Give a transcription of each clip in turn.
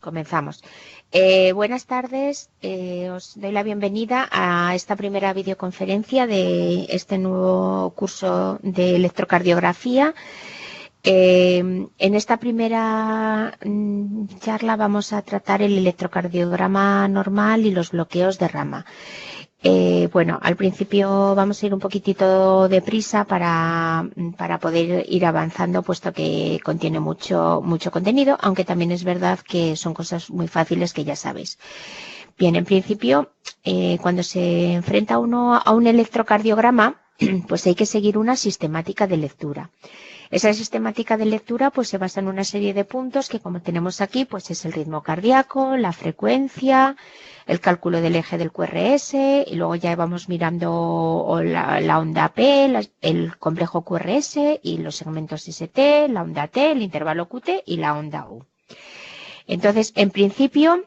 Comenzamos. Buenas tardes, os doy la bienvenida a esta primera videoconferencia de este nuevo curso de electrocardiografía. En esta primera charla vamos a tratar el electrocardiograma normal y los bloqueos de rama. Bueno, al principio vamos a ir un poquitito deprisa para poder ir avanzando, puesto que contiene mucho contenido, aunque también es verdad que son cosas muy fáciles que ya sabéis. Bien, en principio, cuando se enfrenta uno a un electrocardiograma, pues hay que seguir una sistemática de lectura. Esa sistemática de lectura pues se basa en una serie de puntos que, como tenemos aquí, pues es el ritmo cardíaco, la frecuencia, el cálculo del eje del QRS, y luego ya vamos mirando la onda P, el complejo QRS y los segmentos ST, la onda T, el intervalo QT y la onda U. Entonces, en principio,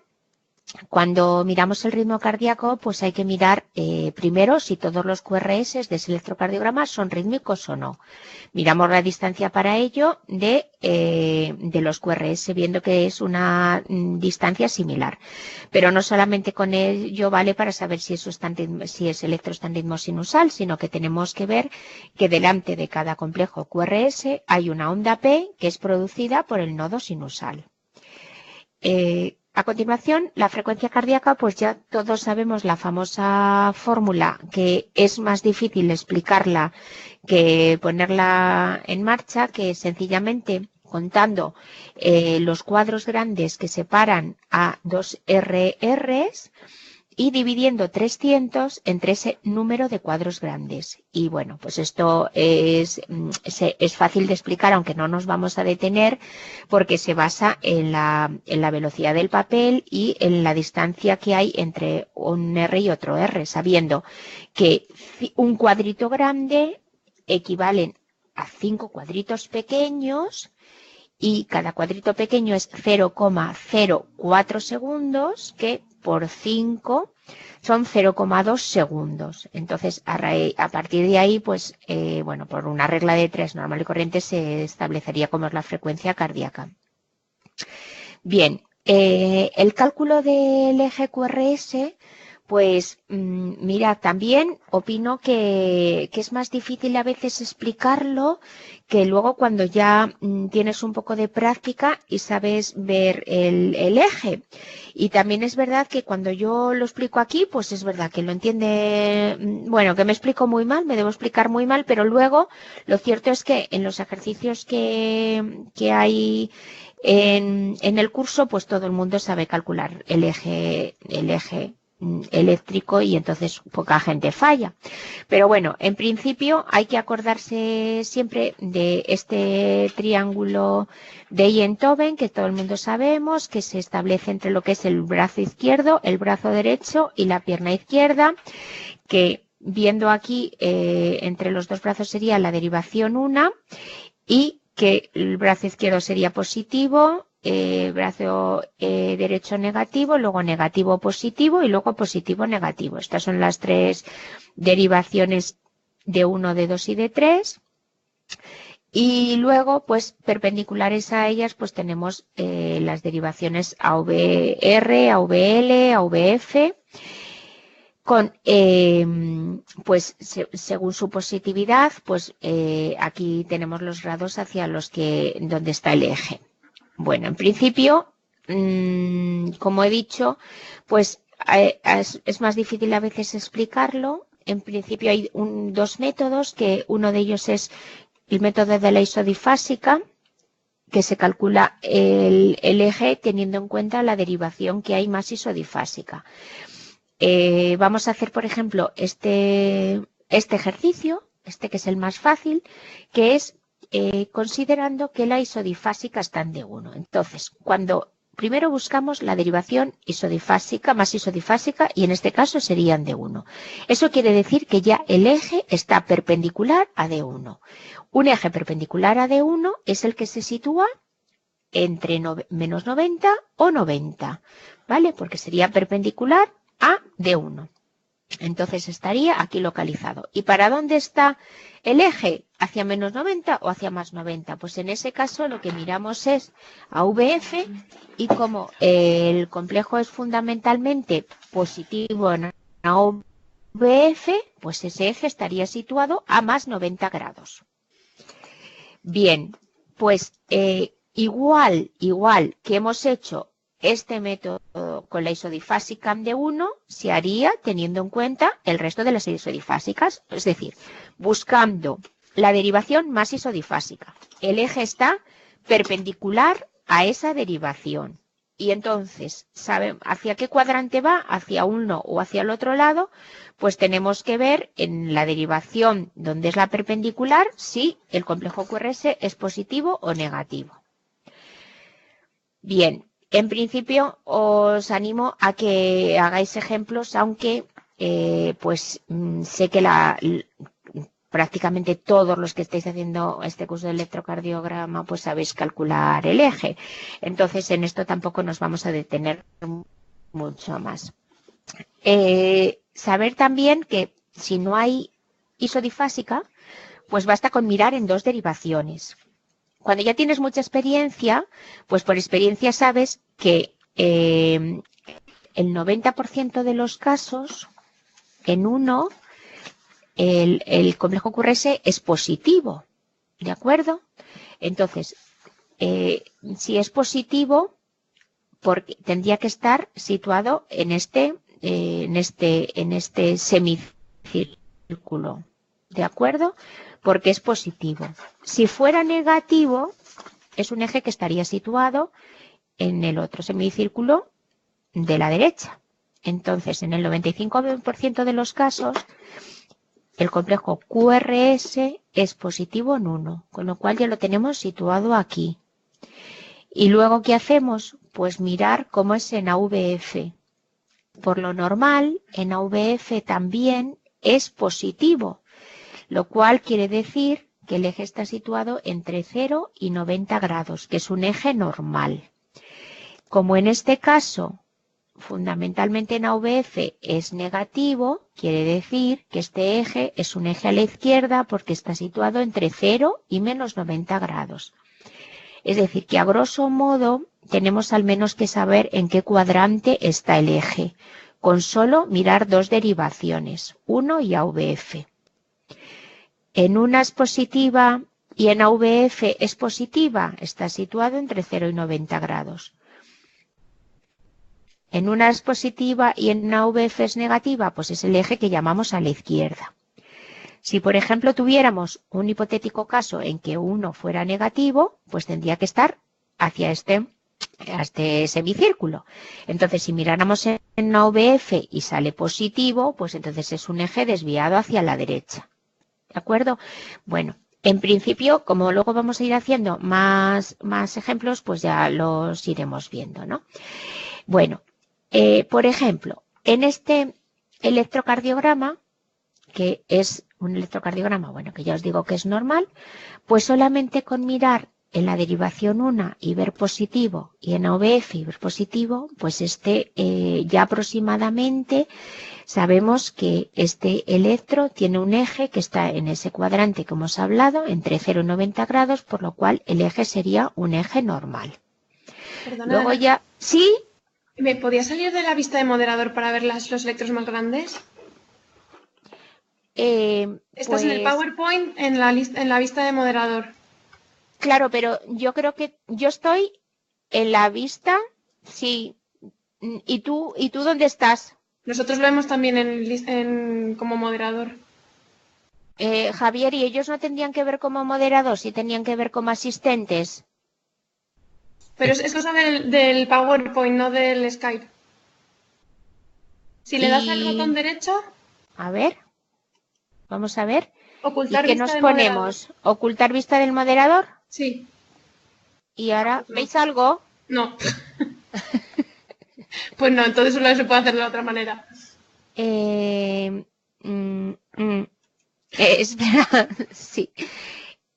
cuando miramos el ritmo cardíaco, pues hay que mirar primero si todos los QRS de ese electrocardiograma son rítmicos o no. Miramos la distancia para ello de los QRS, viendo que es una distancia similar. Pero no solamente con ello vale para saber si ese electro está en ritmo sinusal, sino que tenemos que ver que delante de cada complejo QRS hay una onda P que es producida por el nodo sinusal. A continuación, la frecuencia cardíaca, pues ya todos sabemos la famosa fórmula, que es más difícil explicarla que ponerla en marcha, que sencillamente contando los cuadros grandes que separan a dos RRs y dividiendo 300 entre ese número de cuadros grandes. Y bueno, pues esto es fácil de explicar, aunque no nos vamos a detener, porque se basa en la velocidad del papel y en la distancia que hay entre un R y otro R, sabiendo que un cuadrito grande equivalen a 5 cuadritos pequeños, y cada cuadrito pequeño es 0,04 segundos, que por 5 son 0,2 segundos. Entonces, a partir de ahí, pues, bueno, por una regla de 3 normal y corriente se establecería cómo es la frecuencia cardíaca. Bien, el cálculo del eje QRS, pues mira, también opino que es más difícil a veces explicarlo que luego cuando ya tienes un poco de práctica y sabes ver el eje. Y también es verdad que cuando yo lo explico aquí, pues es verdad que lo entiende, bueno, que me explico muy mal, me debo explicar muy mal, pero luego lo cierto es que en los ejercicios que hay en el curso, pues todo el mundo sabe calcular el eje eléctrico y entonces poca gente falla. Pero bueno, en principio hay que acordarse siempre de este triángulo de Einthoven, que todo el mundo sabemos, que se establece entre lo que es el brazo izquierdo, el brazo derecho y la pierna izquierda, que viendo aquí entre los dos brazos sería la derivación 1 y que el brazo izquierdo sería positivo, brazo derecho negativo, luego negativo positivo y luego positivo negativo. Estas son las tres derivaciones de 1, de 2 y de 3. Y luego, pues perpendiculares a ellas, pues tenemos las derivaciones AVR, AVL, AVF, con, pues según su positividad, pues aquí tenemos los grados hacia donde está el eje. Bueno, en principio, como he dicho, pues es más difícil a veces explicarlo. En principio hay dos métodos, que uno de ellos es el método de la isodifásica, que se calcula el eje teniendo en cuenta la derivación que hay más isodifásica. Vamos a hacer, por ejemplo, este ejercicio, que es el más fácil, que es considerando que la isodifásica está en D1. Entonces, cuando primero buscamos la derivación isodifásica, más isodifásica, y en este caso serían D1. Eso quiere decir que ya el eje está perpendicular a D1. Un eje perpendicular a D1 es el que se sitúa entre menos 90 o 90, ¿vale? Porque sería perpendicular a D1. Entonces estaría aquí localizado. ¿Y para dónde está el eje? ¿Hacia menos 90 o hacia más 90? Pues en ese caso lo que miramos es a VF, y como el complejo es fundamentalmente positivo en AVF, pues ese eje estaría situado a más 90 grados. Bien, pues igual que hemos hecho este método con la isodifásica de 1, se haría teniendo en cuenta el resto de las isodifásicas, es decir, buscando la derivación más isodifásica. El eje está perpendicular a esa derivación. Y entonces, ¿saben hacia qué cuadrante va? ¿Hacia uno o hacia el otro lado? Pues tenemos que ver en la derivación donde es la perpendicular si el complejo QRS es positivo o negativo. Bien, en principio os animo a que hagáis ejemplos, aunque sé que prácticamente todos los que estáis haciendo este curso de electrocardiograma pues sabéis calcular el eje. Entonces en esto tampoco nos vamos a detener mucho más. Saber también que si no hay isodifásica, pues basta con mirar en dos derivaciones. Cuando ya tienes mucha experiencia, pues por experiencia sabes que el 90% de los casos, en uno, el complejo QRS es positivo, ¿de acuerdo? Entonces, si es positivo, porque tendría que estar situado en este semicírculo, ¿de acuerdo? Porque es positivo. Si fuera negativo, es un eje que estaría situado en el otro semicírculo de la derecha. Entonces, en el 95% de los casos, el complejo QRS es positivo en 1, con lo cual ya lo tenemos situado aquí. Y luego, ¿qué hacemos? Pues mirar cómo es en AVF. Por lo normal, en AVF también es positivo, lo cual quiere decir que el eje está situado entre 0 y 90 grados, que es un eje normal. Como en este caso, fundamentalmente en AVF es negativo, quiere decir que este eje es un eje a la izquierda porque está situado entre 0 y menos 90 grados. Es decir, que a grosso modo tenemos al menos que saber en qué cuadrante está el eje, con solo mirar dos derivaciones, 1 y AVF. En una es positiva y en AVF es positiva, está situado entre 0 y 90 grados. En una es positiva y en AVF es negativa, pues es el eje que llamamos a la izquierda. Si, por ejemplo, tuviéramos un hipotético caso en que uno fuera negativo, pues tendría que estar hacia este semicírculo. Entonces, si miráramos en AVF y sale positivo, pues entonces es un eje desviado hacia la derecha. ¿De acuerdo? Bueno, en principio, como luego vamos a ir haciendo más ejemplos, pues ya los iremos viendo, ¿no? Bueno, por ejemplo, en este electrocardiograma, que es un electrocardiograma, bueno, que ya os digo que es normal, pues solamente con mirar en la derivación 1 y ver positivo, y en AVF y ver positivo, pues ya aproximadamente sabemos que este electro tiene un eje que está en ese cuadrante que hemos hablado, entre 0 y 90 grados, por lo cual el eje sería un eje normal. Perdona, Luego ya, ¿sí? ¿Me podía salir de la vista de moderador para ver los electros más grandes? Estás en el PowerPoint en la vista de moderador. Claro, pero yo creo que yo estoy en la vista, sí. ¿Y tú dónde estás? Nosotros lo vemos también como moderador. Javier, ¿y ellos no tendrían que ver como moderadores y tenían que ver como asistentes? Pero es cosa del PowerPoint, no del Skype. Si le das al botón derecho... A ver, vamos a ver. Ocultar ¿Y qué vista nos del ponemos? moderador. ¿Ocultar vista del moderador? Sí. ¿Y ahora veis algo? No. Pues no, entonces solo se puede hacer de la otra manera. Espera, sí.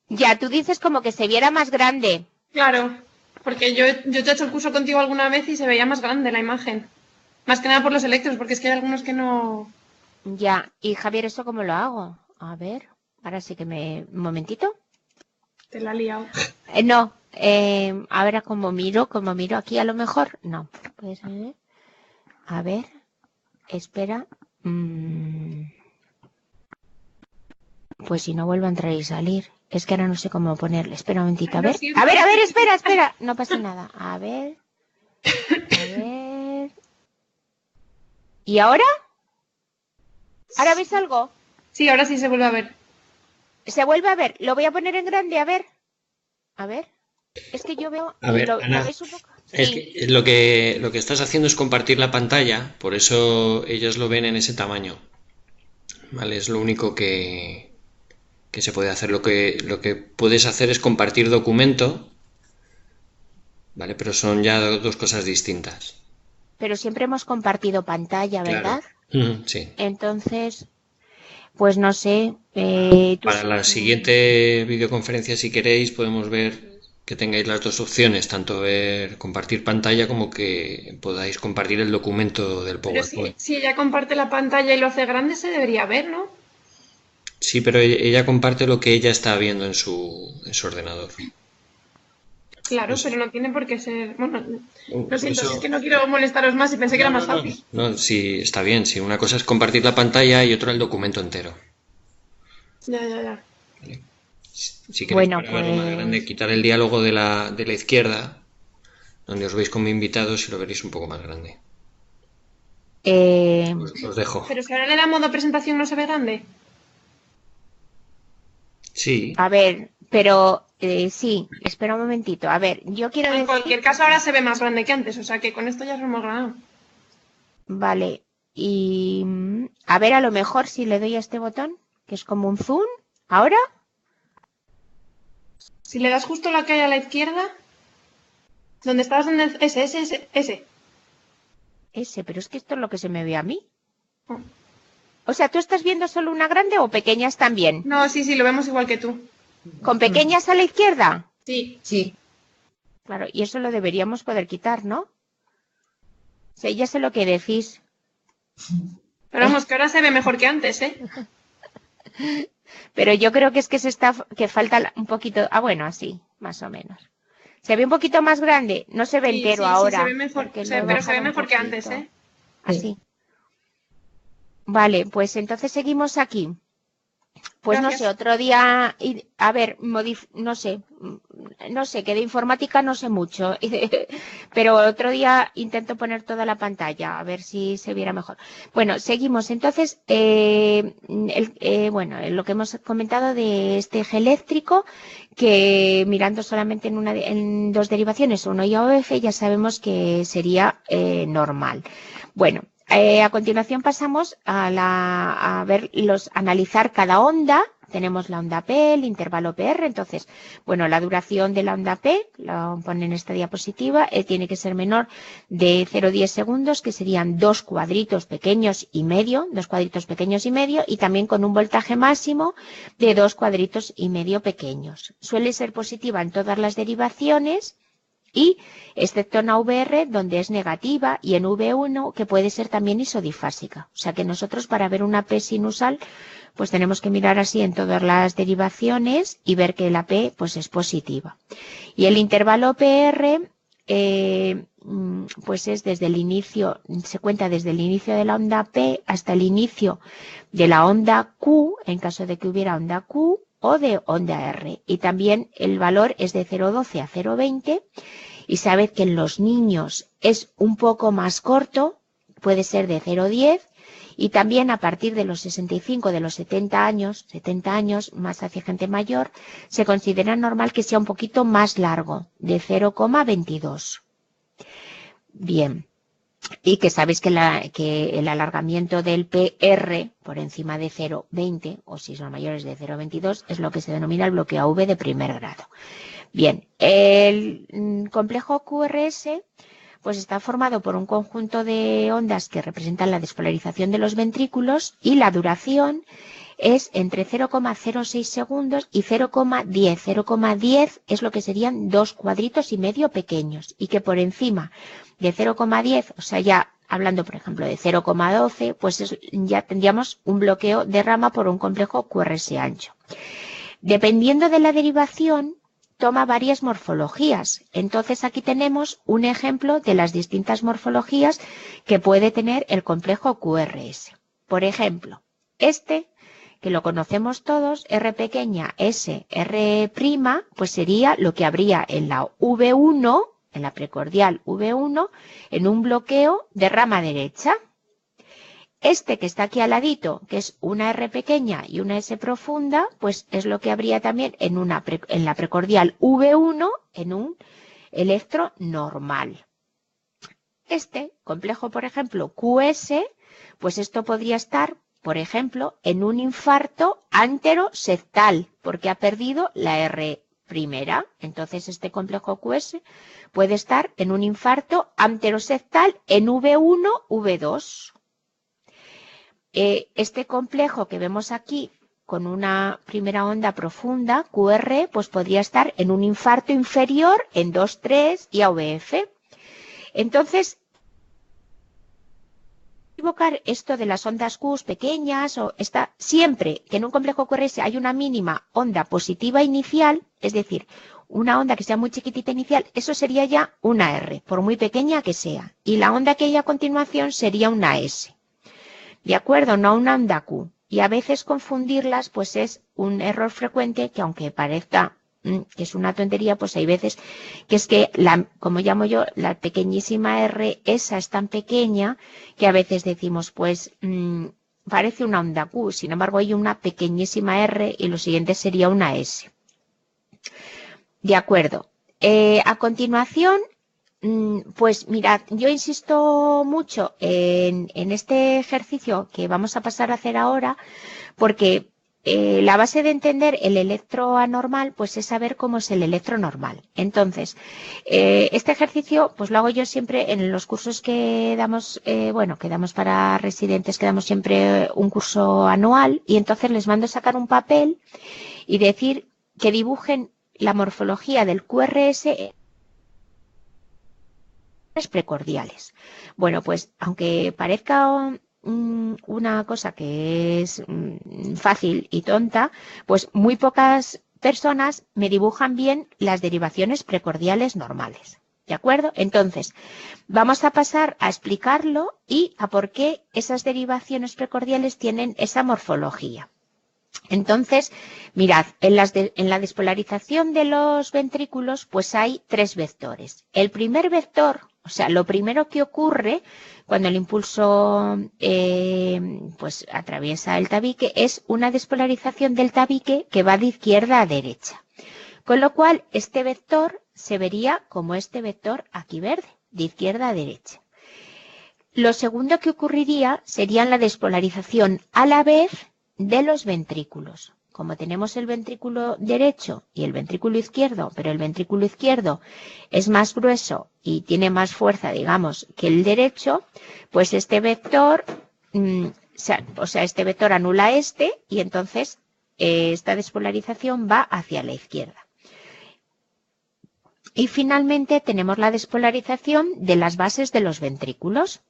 Ya, tú dices como que se viera más grande. Claro, porque yo te he hecho el curso contigo alguna vez y se veía más grande la imagen. Más que nada por los electros, porque es que hay algunos que no... Ya, y Javier, ¿eso cómo lo hago? A ver, ahora sí que un momentito. Te la he liado. No, ahora como miro aquí a lo mejor, no. Pues, a ver, espera. Pues si no vuelvo a entrar y salir. Es que ahora no sé cómo ponerle. Espera un momentito, a Lo ver. siento. A ver, espera. No pasa nada. A ver. ¿Y ahora? ¿Ahora ves algo? Sí, ahora sí se vuelve a ver. Se vuelve a ver. Lo voy a poner en grande, a ver. A ver. Es que yo veo... A ver, ¿Lo Ana, ves un poco? es Sí. que lo que estás haciendo es compartir la pantalla, por eso ellas lo ven en ese tamaño, ¿vale? Es lo único que se puede hacer. Lo que puedes hacer es compartir documento, ¿vale? Pero son ya dos cosas distintas. Pero siempre hemos compartido pantalla, Claro. ¿verdad? Sí. Entonces, pues no sé. Tú Para la siguiente videoconferencia, si queréis, podemos ver que tengáis las dos opciones, tanto ver compartir pantalla como que podáis compartir el documento del Pero PowerPoint. si ella comparte la pantalla y lo hace grande, se debería ver, ¿no? Sí, pero ella comparte lo que ella está viendo en su ordenador. Claro, Pues, pero no tiene por qué ser. Bueno, lo siento, eso. es que no quiero molestaros más y pensé que No, era más no, no. fácil. No, sí, está bien. Sí, una cosa es compartir la pantalla y otra el documento entero. Ya. Si queréis, Bueno, para verlo más grande, pues... quitar el diálogo de la izquierda, donde os veis como invitados, y lo veréis un poco más grande. Eh, Os dejo. Pero si ahora le da modo presentación, ¿no se ve grande? Sí. a ver, pero sí, espera un momentito. A ver, yo quiero En decir... cualquier caso, ahora se ve más grande que antes, o sea que con esto ya somos ganado. Vale, y a ver, a lo mejor si le doy a este botón, que es como un zoom, ¿ahora? Si le das justo la que hay a la izquierda, donde estabas, ese. Ese, pero es que esto es lo que se me ve a mí. Oh. O sea, ¿tú estás viendo solo una grande o pequeñas también? No, sí, lo vemos igual que tú. ¿Con pequeñas a la izquierda? Sí. Claro, y eso lo deberíamos poder quitar, ¿no? O sea, ya sé lo que decís. Pero vamos, que ahora se ve mejor que antes, ¿eh? Pero yo creo que es que que falta un poquito, bueno, así, más o menos. Se ve un poquito más grande, no se ve entero Sí, se ahora, ve mejor, porque lo he pero se ve bajado un mejor que antes, poquito. ¿eh? Así. Vale, pues entonces seguimos aquí. Pues no sé, Gracias. otro día, a ver, no sé, que de informática no sé mucho, pero otro día intento poner toda la pantalla, a ver si se viera mejor. Bueno, seguimos. Entonces, bueno, lo que hemos comentado de este eje eléctrico, que mirando solamente en dos derivaciones, uno y OF, ya sabemos que sería normal. Bueno. A continuación pasamos a analizar cada onda. Tenemos la onda P, el intervalo PR. Entonces, bueno, la duración de la onda P, lo pone en esta diapositiva, tiene que ser menor de 0,10 segundos, que serían 2 cuadritos pequeños y medio, y también con un voltaje máximo de 2 cuadritos y medio pequeños. Suele ser positiva en todas las derivaciones, y excepto en AVR, donde es negativa, y en V1, que puede ser también isodifásica. O sea que nosotros, para ver una P sinusal, pues tenemos que mirar así en todas las derivaciones y ver que la P pues es positiva. Y el intervalo PR pues es desde el inicio, se cuenta desde el inicio de la onda P hasta el inicio de la onda Q, en caso de que hubiera onda Q, o de onda R. Y también el valor es de 0,12 a 0,20, y sabed que en los niños es un poco más corto, puede ser de 0,10, y también a partir de los 65, de los 70 años, más hacia gente mayor, se considera normal que sea un poquito más largo, de 0,22. Bien. Y que sabéis que el alargamiento del PR por encima de 0,20, o si son mayores de 0,22, es lo que se denomina el bloqueo AV de primer grado. Bien, el complejo QRS pues está formado por un conjunto de ondas que representan la despolarización de los ventrículos, y la duración es entre 0,06 segundos y 0,10. 0,10 es lo que serían 2 cuadritos y medio pequeños, y que por encima de 0,10, o sea, ya hablando por ejemplo de 0,12, pues ya tendríamos un bloqueo de rama por un complejo QRS ancho. Dependiendo de la derivación, toma varias morfologías. Entonces aquí tenemos un ejemplo de las distintas morfologías que puede tener el complejo QRS. Por ejemplo, que lo conocemos todos, R pequeña, S, R', pues sería lo que habría en la V1, en la precordial V1, en un bloqueo de rama derecha. Que está aquí al ladito, que es una R pequeña y una S profunda, pues es lo que habría también en la precordial V1 en un electro normal. Complejo, por ejemplo, QS, pues esto podría estar, por ejemplo, en un infarto anteroseptal, porque ha perdido la R primera. Entonces, este complejo QS puede estar en un infarto anteroseptal en V1, V2. Este complejo que vemos aquí con una primera onda profunda, QR, pues podría estar en un infarto inferior en 2, 3 y AVF. Entonces, equivocar esto de las ondas Q pequeñas o siempre que en un complejo QRS hay una mínima onda positiva inicial, es decir, una onda que sea muy chiquitita inicial, eso sería ya una R, por muy pequeña que sea. Y la onda que hay a continuación sería una S. ¿De acuerdo? No una onda Q. Y a veces confundirlas pues es un error frecuente que aunque parezca que es una tontería, pues hay veces que es que, como llamo yo, la pequeñísima R, esa es tan pequeña que a veces decimos pues parece una onda Q, sin embargo hay una pequeñísima R y lo siguiente sería una S. De acuerdo. A continuación, pues mirad, yo insisto mucho en este ejercicio que vamos a pasar a hacer ahora, porque la base de entender el electro anormal, pues es saber cómo es el electro normal. Entonces, este ejercicio, pues lo hago yo siempre en los cursos que damos, que damos para residentes, que damos siempre un curso anual, y entonces les mando sacar un papel y decir que dibujen la morfología del QRS precordiales. Bueno, pues aunque parezca una cosa que es fácil y tonta, pues muy pocas personas me dibujan bien las derivaciones precordiales normales. ¿De acuerdo? Entonces, vamos a pasar a explicarlo y a por qué esas derivaciones precordiales tienen esa morfología. Entonces, mirad, en la despolarización de los ventrículos, pues hay 3 vectores. El primer vector, o sea, lo primero que ocurre cuando el impulso pues atraviesa el tabique es una despolarización del tabique que va de izquierda a derecha. Con lo cual, este vector se vería como este vector aquí verde, de izquierda a derecha. Lo segundo que ocurriría sería la despolarización a la vez de los ventrículos. Como tenemos el ventrículo derecho y el ventrículo izquierdo, pero el ventrículo izquierdo es más grueso y tiene más fuerza, digamos, que el derecho, pues este vector, este vector anula y entonces esta despolarización va hacia la izquierda. Y finalmente tenemos la despolarización de las bases de los ventrículos,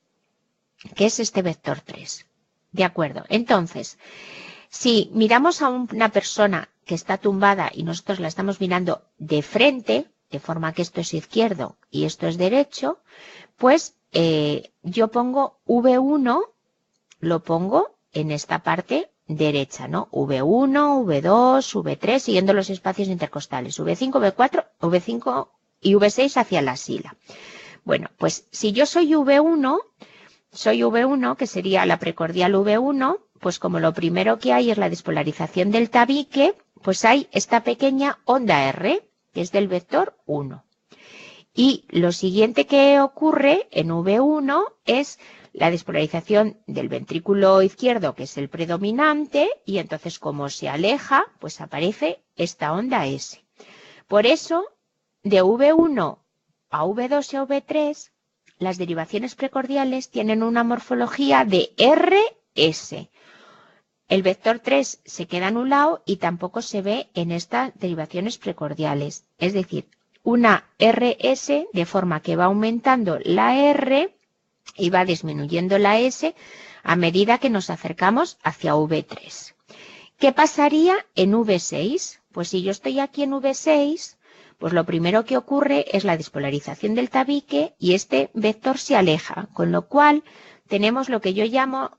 que es este vector 3. De acuerdo. Entonces, si miramos a una persona que está tumbada y nosotros la estamos mirando de frente, de forma que esto es izquierdo y esto es derecho, pues yo pongo V1, lo pongo en esta parte derecha, ¿no? V1, V2, V3, siguiendo los espacios intercostales. V5, V4, V5 y V6 hacia la sila. Bueno, pues si yo soy V1, que sería la precordial V1, pues como lo primero que hay es la despolarización del tabique, pues hay esta pequeña onda R, que es del vector 1. Y lo siguiente que ocurre en V1 es la despolarización del ventrículo izquierdo, que es el predominante, y entonces como se aleja, pues aparece esta onda S. Por eso, de V1 a V2 y a V3, las derivaciones precordiales tienen una morfología de RS. El vector 3 se queda anulado y tampoco se ve en estas derivaciones precordiales. Es decir, una RS de forma que va aumentando la R y va disminuyendo la S a medida que nos acercamos hacia V3. ¿Qué pasaría en V6? Pues si yo estoy aquí en V6, pues lo primero que ocurre es la despolarización del tabique y este vector se aleja, con lo cual tenemos lo que yo llamo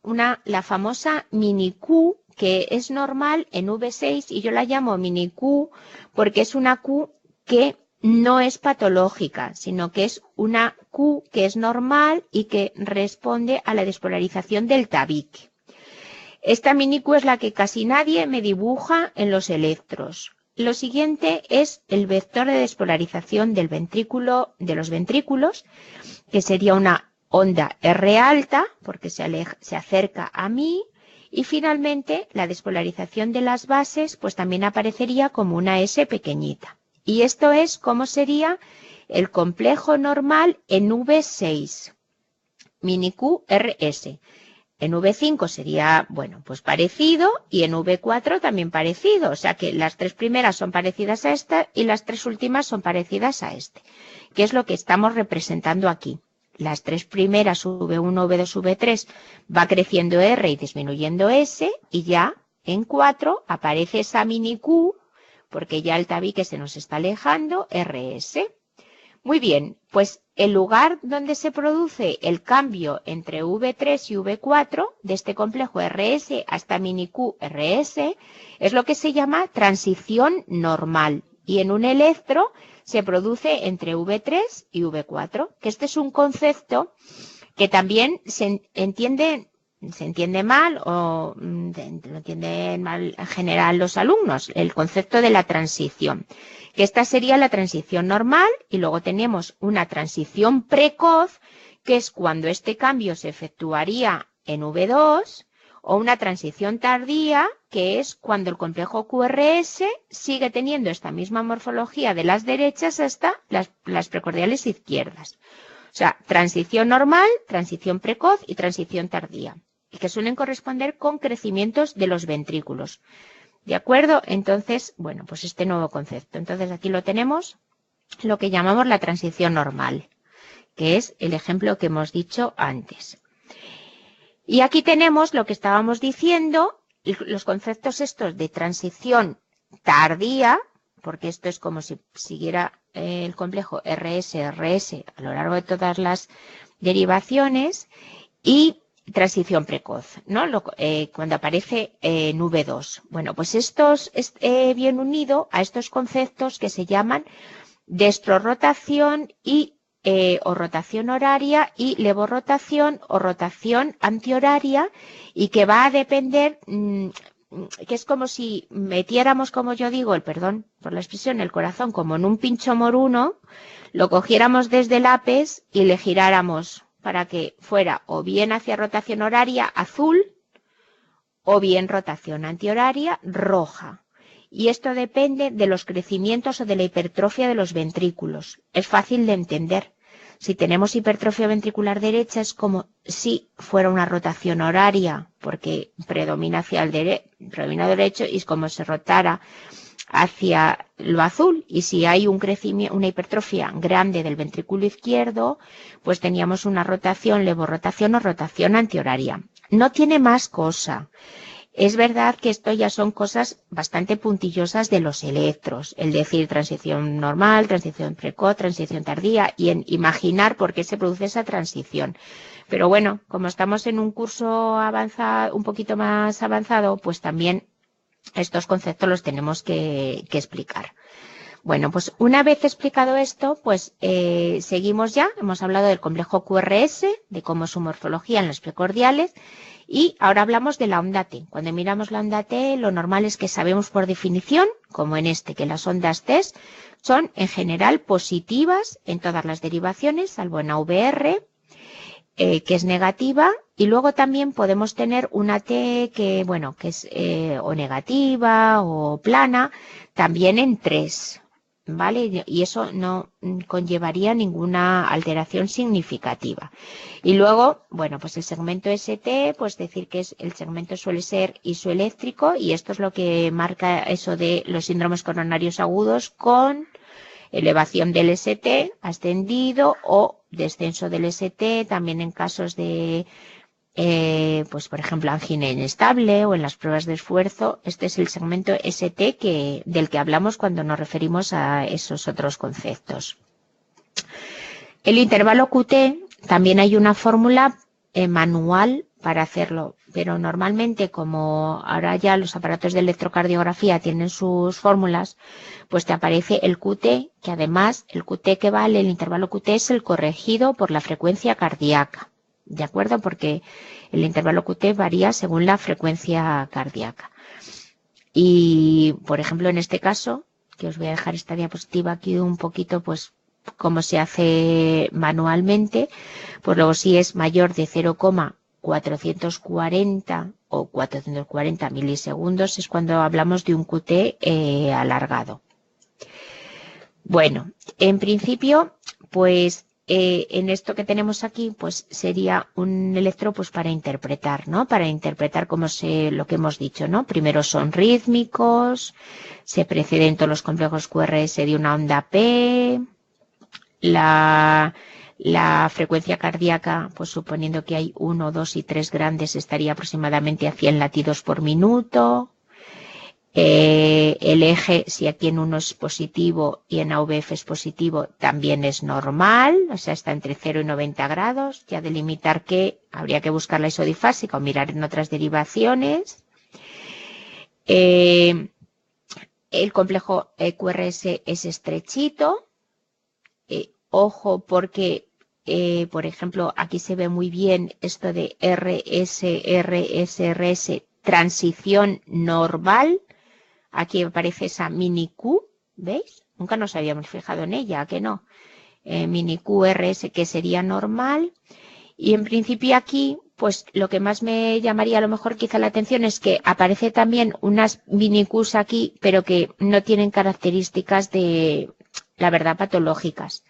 la famosa mini Q, que es normal en V6 y yo la llamo mini Q porque es una Q que no es patológica, sino que es una Q que es normal y que responde a la despolarización del tabique. Esta mini Q es la que casi nadie me dibuja en los electros. Lo siguiente es el vector de despolarización del ventrículo, de los ventrículos, que sería una onda R alta, porque se acerca a mí, y finalmente la despolarización de las bases, pues también aparecería como una S pequeñita. Y esto es como sería el complejo normal en V6, mini Q RS. En V5 sería, bueno, pues parecido y en V4 también parecido. O sea que las tres primeras son parecidas a esta y las tres últimas son parecidas a este. ¿Qué es lo que estamos representando aquí? Las tres primeras, V1, V2, V3, va creciendo R y disminuyendo S y ya en 4 aparece esa mini Q porque ya el tabique se nos está alejando, RS. Muy bien, pues el lugar donde se produce el cambio entre V3 y V4 de este complejo RS hasta mini Q RS es lo que se llama transición normal y en un electro se produce entre V3 y V4, que este es un concepto que también se entiende mal o lo entienden mal en general los alumnos, el concepto de la transición. Que esta sería la transición normal y luego tenemos una transición precoz, que es cuando este cambio se efectuaría en V2, o una transición tardía, que es cuando el complejo QRS sigue teniendo esta misma morfología de las derechas hasta las precordiales izquierdas. O sea, transición normal, transición precoz y transición tardía, y que suelen corresponder con crecimientos de los ventrículos. ¿De acuerdo? Entonces, bueno, pues este nuevo concepto. Entonces aquí lo tenemos, lo que llamamos la transición normal, que es el ejemplo que hemos dicho antes. Y aquí tenemos lo que estábamos diciendo, los conceptos estos de transición tardía, porque esto es como si siguiera el complejo RS a lo largo de todas las derivaciones, y transición precoz, ¿no? Cuando aparece en V2. Bueno, pues estos bien unido a estos conceptos que se llaman destrorotación y o rotación horaria y levorotación o rotación antihoraria, y que va a depender, que es como si metiéramos, como yo digo, perdón por la expresión, el corazón como en un pincho moruno, lo cogiéramos desde el ápice y le giráramos para que fuera o bien hacia rotación horaria azul o bien rotación antihoraria roja. Y esto depende de los crecimientos o de la hipertrofia de los ventrículos. Es fácil de entender. Si tenemos hipertrofia ventricular derecha es como si fuera una rotación horaria, porque predomina hacia el derecho y es como si se rotara hacia lo azul, y si hay un crecimiento, una hipertrofia grande del ventrículo izquierdo, pues teníamos una rotación, levorotación o rotación antihoraria. No tiene más cosa. Es verdad que esto ya son cosas bastante puntillosas de los electros, el decir transición normal, transición precoz, transición tardía, y en imaginar por qué se produce esa transición. Pero bueno, como estamos en un curso avanzado, un poquito más avanzado, pues también estos conceptos los tenemos que explicar. Bueno, pues una vez explicado esto, pues seguimos ya. Hemos hablado del complejo QRS, de cómo es su morfología en los precordiales, y ahora hablamos de la onda T. Cuando miramos la onda T, lo normal es que sabemos por definición, como en este, que las ondas T son en general positivas en todas las derivaciones, salvo en AVR, que es negativa, y luego también podemos tener una T que, bueno, que es o negativa o plana, también en 3, ¿vale? Y eso no conllevaría ninguna alteración significativa. Y luego, bueno, pues el segmento ST, pues decir que el segmento suele ser isoeléctrico, y esto es lo que marca eso de los síndromes coronarios agudos con elevación del ST ascendido o descenso del ST, también en casos de, pues por ejemplo, angina inestable o en las pruebas de esfuerzo. Este es el segmento ST del que hablamos cuando nos referimos a esos otros conceptos. El intervalo QT, también hay una fórmula manual para hacerlo, pero normalmente, como ahora ya los aparatos de electrocardiografía tienen sus fórmulas, pues te aparece el QT, que además el QT que vale, el intervalo QT es el corregido por la frecuencia cardíaca, ¿de acuerdo? Porque el intervalo QT varía según la frecuencia cardíaca. Y, por ejemplo, en este caso, que os voy a dejar esta diapositiva aquí un poquito, pues, cómo se hace manualmente, pues luego si es mayor de 0,440 o 440 milisegundos es cuando hablamos de un QT alargado. Bueno, en principio, pues en esto que tenemos aquí, pues sería un electro pues para interpretar, ¿no? Para interpretar lo que hemos dicho, ¿no? Primero son rítmicos, se preceden todos los complejos QRS de una onda P, la frecuencia cardíaca, pues suponiendo que hay 1, 2 y 3 grandes, estaría aproximadamente a 100 latidos por minuto. El eje, si aquí en 1 es positivo y en AVF es positivo, también es normal, o sea, está entre 0 y 90 grados. Ya delimitar que habría que buscar la isodifásica o mirar en otras derivaciones. El complejo QRS es estrechito. Ojo porque, por ejemplo, aquí se ve muy bien esto de RS, transición normal. Aquí aparece esa mini Q, ¿veis? Nunca nos habíamos fijado en ella, ¿a que no? Mini QRS que sería normal. Y en principio aquí, pues lo que más me llamaría a lo mejor quizá la atención es que aparece también unas mini Qs aquí, pero que no tienen características de, la verdad, patológicas,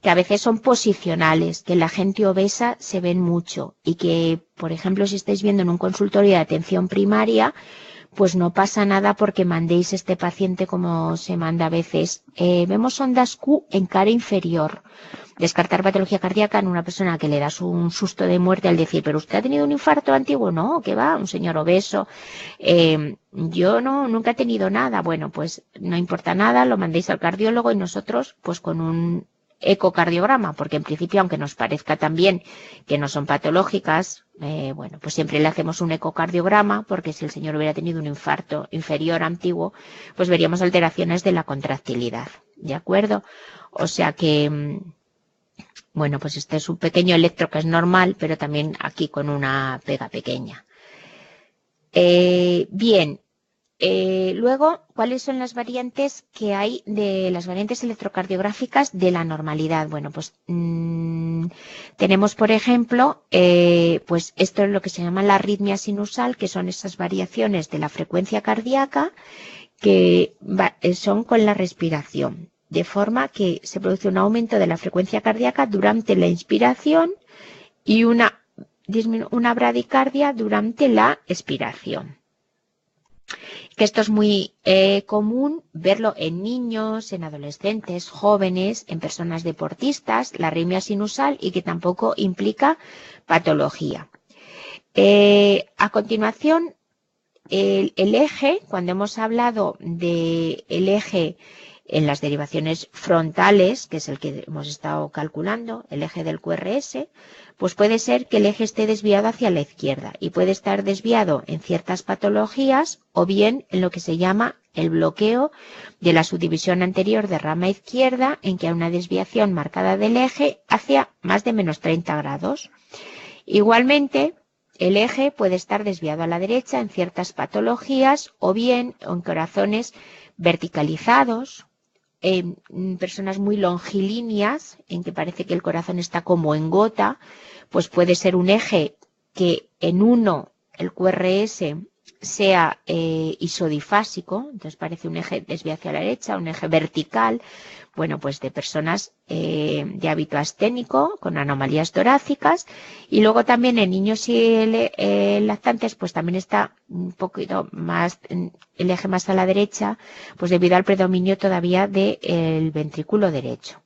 que a veces son posicionales, que en la gente obesa se ven mucho y que, por ejemplo, si estáis viendo en un consultorio de atención primaria, pues no pasa nada porque mandéis este paciente como se manda a veces. Vemos ondas Q en cara inferior. Descartar patología cardíaca en una persona que le das un susto de muerte al decir, pero usted ha tenido un infarto antiguo, no, ¿qué va? Un señor obeso. Yo no, nunca he tenido nada. Bueno, pues no importa nada, lo mandéis al cardiólogo y nosotros, pues con un ecocardiograma, porque en principio, aunque nos parezca también que no son patológicas, bueno, pues siempre le hacemos un ecocardiograma, porque si el señor hubiera tenido un infarto inferior antiguo, pues veríamos alteraciones de la contractilidad, ¿de acuerdo? O sea que, bueno, pues este es un pequeño electro que es normal, pero también aquí con una pega pequeña. Bien. Luego, ¿cuáles son las variantes que hay de las variantes electrocardiográficas de la normalidad? Bueno, pues tenemos, por ejemplo, pues esto es lo que se llama la arritmia sinusal, que son esas variaciones de la frecuencia cardíaca que son con la respiración, de forma que se produce un aumento de la frecuencia cardíaca durante la inspiración y una bradicardia durante la expiración. Que esto es muy común verlo en niños, en adolescentes, jóvenes, en personas deportistas, la arritmia sinusal, y que tampoco implica patología. A continuación, el eje, cuando hemos hablado del eje en las derivaciones frontales, que es el que hemos estado calculando, el eje del QRS, pues puede ser que el eje esté desviado hacia la izquierda y puede estar desviado en ciertas patologías o bien en lo que se llama el bloqueo de la subdivisión anterior de rama izquierda, en que hay una desviación marcada del eje hacia más de menos 30 grados. Igualmente, el eje puede estar desviado a la derecha en ciertas patologías o bien en corazones verticalizados, en personas muy longilíneas, en que parece que el corazón está como en gota, pues puede ser un eje que en uno, el QRS, sea isodifásico, entonces parece un eje desviado hacia la derecha, un eje vertical, bueno, pues de personas de hábito asténico, con anomalías torácicas, y luego también en niños y lactantes, pues también está un poquito más, el eje más a la derecha, pues debido al predominio todavía del ventrículo derecho.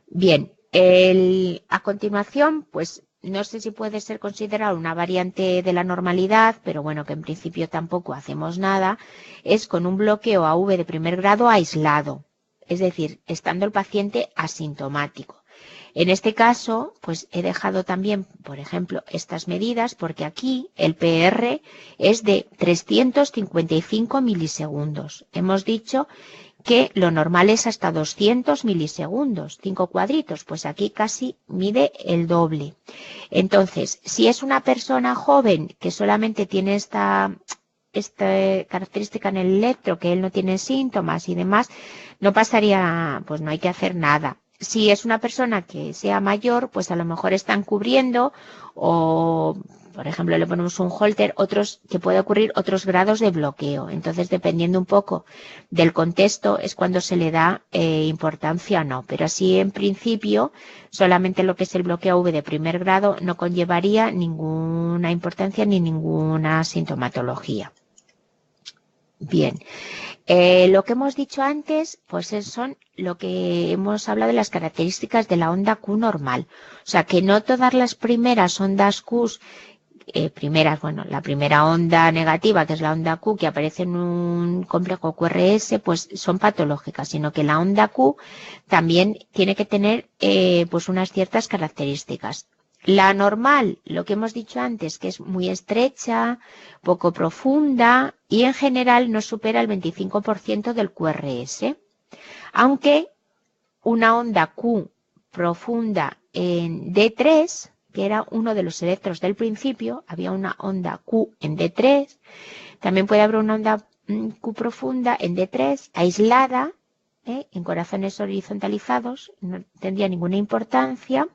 Bien, A continuación, pues no sé si puede ser considerado una variante de la normalidad, pero bueno, que en principio tampoco hacemos nada, es con un bloqueo AV de primer grado aislado, es decir, estando el paciente asintomático. En este caso, pues he dejado también, por ejemplo, estas medidas, porque aquí el PR es de 355 milisegundos. Hemos dicho que lo normal es hasta 200 milisegundos, 5 cuadritos, pues aquí casi mide el doble. Entonces, si es una persona joven que solamente tiene esta característica en el electro, que él no tiene síntomas y demás, no pasaría, pues no hay que hacer nada. Si es una persona que sea mayor, pues a lo mejor están cubriendo o, por ejemplo, le ponemos un holter, que puede ocurrir otros grados de bloqueo. Entonces, dependiendo un poco del contexto, es cuando se le da importancia o no. Pero así, en principio, solamente lo que es el bloqueo AV de primer grado no conllevaría ninguna importancia ni ninguna sintomatología. Bien. Lo que hemos dicho antes, pues son lo que hemos hablado de las características de la onda Q normal. O sea, que no todas las primeras ondas Q, la primera onda negativa, que es la onda Q, que aparece en un complejo QRS, pues son patológicas, sino que la onda Q también tiene que tener pues unas ciertas características. La normal, lo que hemos dicho antes, que es muy estrecha, poco profunda y en general no supera el 25% del QRS. Aunque una onda Q profunda en D3, que era uno de los electros del principio, había una onda Q en D3, también puede haber una onda Q profunda en D3, aislada, en corazones horizontalizados, no tendría ninguna importancia.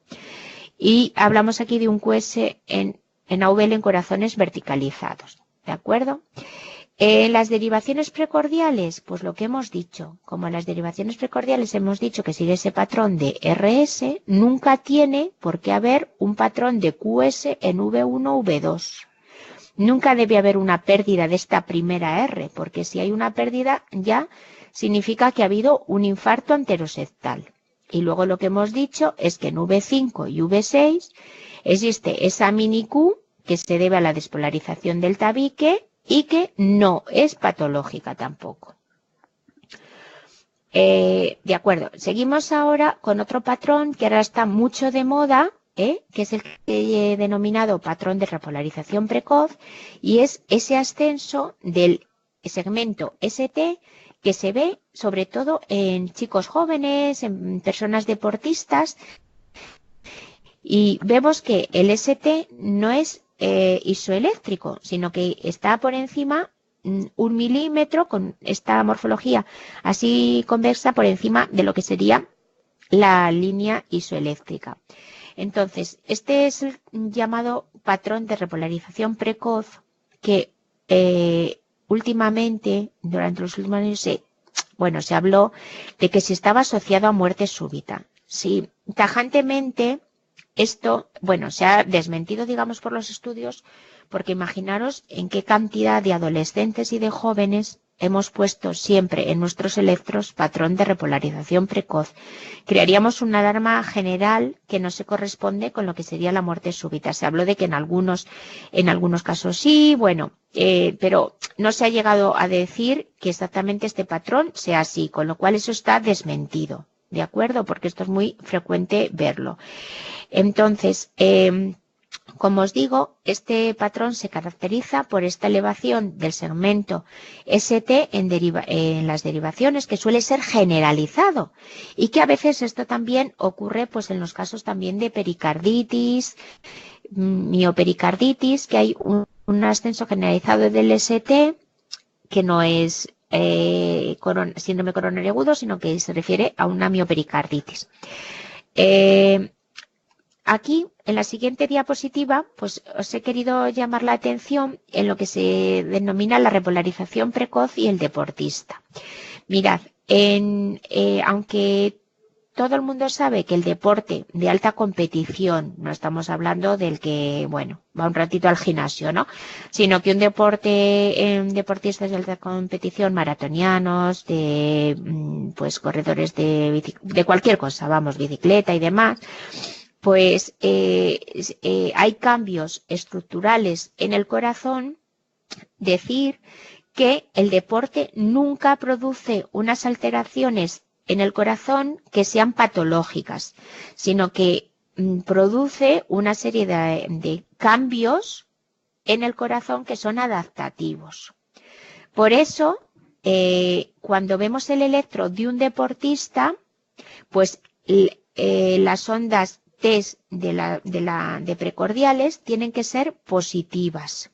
Y hablamos aquí de un QS en AVL en corazones verticalizados, ¿de acuerdo? Las derivaciones precordiales, pues lo que hemos dicho, como las derivaciones precordiales hemos dicho que sigue ese patrón de RS, nunca tiene por qué haber un patrón de QS en V1 o V2. Nunca debe haber una pérdida de esta primera R, porque si hay una pérdida ya significa que ha habido un infarto anteroseptal. Y luego lo que hemos dicho es que en V5 y V6 existe esa mini Q que se debe a la despolarización del tabique y que no es patológica tampoco. De acuerdo, seguimos ahora con otro patrón que ahora está mucho de moda, que es el que he denominado patrón de repolarización precoz, y es ese ascenso del segmento ST que se ve sobre todo en chicos jóvenes, en personas deportistas, y vemos que el ST no es isoeléctrico, sino que está por encima 1 milímetro con esta morfología así convexa por encima de lo que sería la línea isoeléctrica. Entonces, este es el llamado patrón de repolarización precoz que últimamente, durante los últimos años, se habló de que si estaba asociado a muerte súbita. Sí, tajantemente esto, se ha desmentido, digamos, por los estudios, porque imaginaros en qué cantidad de adolescentes y de jóvenes hemos puesto siempre en nuestros electros patrón de repolarización precoz. Crearíamos una alarma general que no se corresponde con lo que sería la muerte súbita. Se habló de que en algunos casos sí, pero no se ha llegado a decir que exactamente este patrón sea así, con lo cual eso está desmentido, ¿de acuerdo? Porque esto es muy frecuente verlo. Entonces, como os digo, este patrón se caracteriza por esta elevación del segmento ST en las derivaciones, que suele ser generalizado y que a veces esto también ocurre pues en los casos también de pericarditis, miopericarditis, que hay un ascenso generalizado del ST que no es síndrome coronario agudo, sino que se refiere a una miopericarditis. Aquí, en la siguiente diapositiva, pues os he querido llamar la atención en lo que se denomina la repolarización precoz y el deportista. Mirad, aunque todo el mundo sabe que el deporte de alta competición, no estamos hablando del que, bueno, va un ratito al gimnasio, ¿no? Sino que un deportistas de alta competición, maratonianos, pues corredores de cualquier cosa, vamos, bicicleta y demás, pues hay cambios estructurales en el corazón, decir que el deporte nunca produce unas alteraciones en el corazón que sean patológicas, sino que produce una serie de cambios en el corazón que son adaptativos. Por eso, cuando vemos el electro de un deportista, pues las ondas test de precordiales tienen que ser positivas,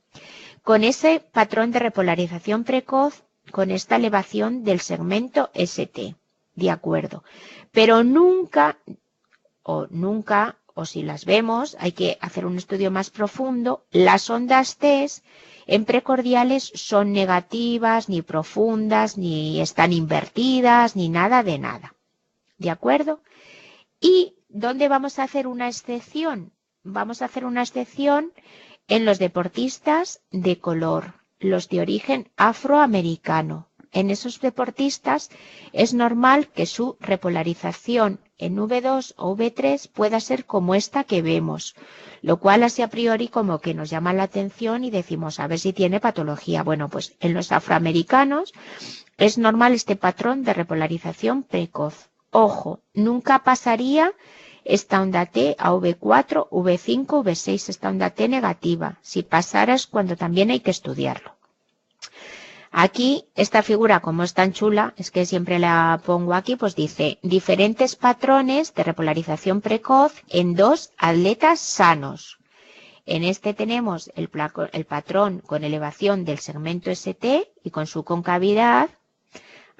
con ese patrón de repolarización precoz, con esta elevación del segmento ST, de acuerdo. Pero nunca, o si las vemos, hay que hacer un estudio más profundo, las ondas test en precordiales son negativas, ni profundas, ni están invertidas, ni nada de nada. ¿De acuerdo? ¿Y dónde vamos a hacer una excepción? Vamos a hacer una excepción en los deportistas de color, los de origen afroamericano. En esos deportistas es normal que su repolarización en V2 o V3 pueda ser como esta que vemos, lo cual así a priori como que nos llama la atención y decimos a ver si tiene patología. Bueno, pues en los afroamericanos es normal este patrón de repolarización precoz. Ojo, nunca pasaría esta onda T a V4, V5, V6, esta onda T negativa. Si pasara es cuando también hay que estudiarlo. Aquí, esta figura, como es tan chula, es que siempre la pongo aquí, pues dice, diferentes patrones de repolarización precoz en dos atletas sanos. En este tenemos el patrón con elevación del segmento ST y con su concavidad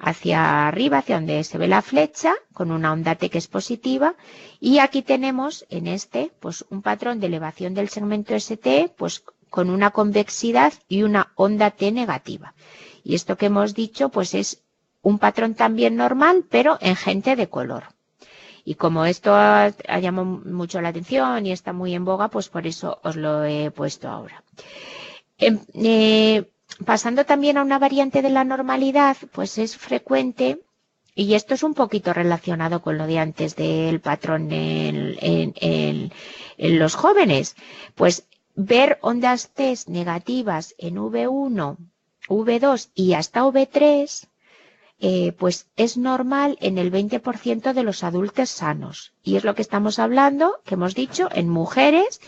hacia arriba, hacia donde se ve la flecha, con una onda T que es positiva, y aquí tenemos en este, pues un patrón de elevación del segmento ST, pues con una convexidad y una onda T negativa. Y esto que hemos dicho, pues es un patrón también normal, pero en gente de color. Y como esto ha llamado mucho la atención y está muy en boga, pues por eso os lo he puesto ahora. Pasando también a una variante de la normalidad, pues es frecuente, y esto es un poquito relacionado con lo de antes del patrón en los jóvenes, pues ver ondas test negativas en V1, V2 y hasta V3, pues es normal en el 20% de los adultos sanos. Y es lo que estamos hablando, que hemos dicho, en mujeres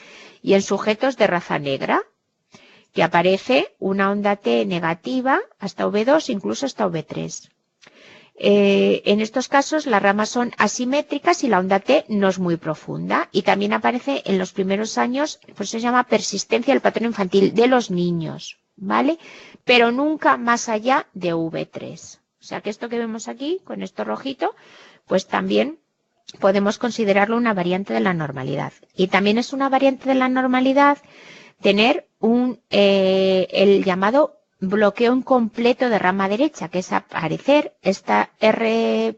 y en sujetos de raza negra, que aparece una onda T negativa hasta V2, incluso hasta V3. En estos casos las ramas son asimétricas y la onda T no es muy profunda. Y también aparece en los primeros años, pues se llama persistencia del patrón infantil de los niños, ¿vale? Pero nunca más allá de V3. O sea que esto que vemos aquí, con esto rojito, pues también podemos considerarlo una variante de la normalidad. Y también es una variante de la normalidad tener el llamado bloqueo incompleto de rama derecha, que es aparecer esta R',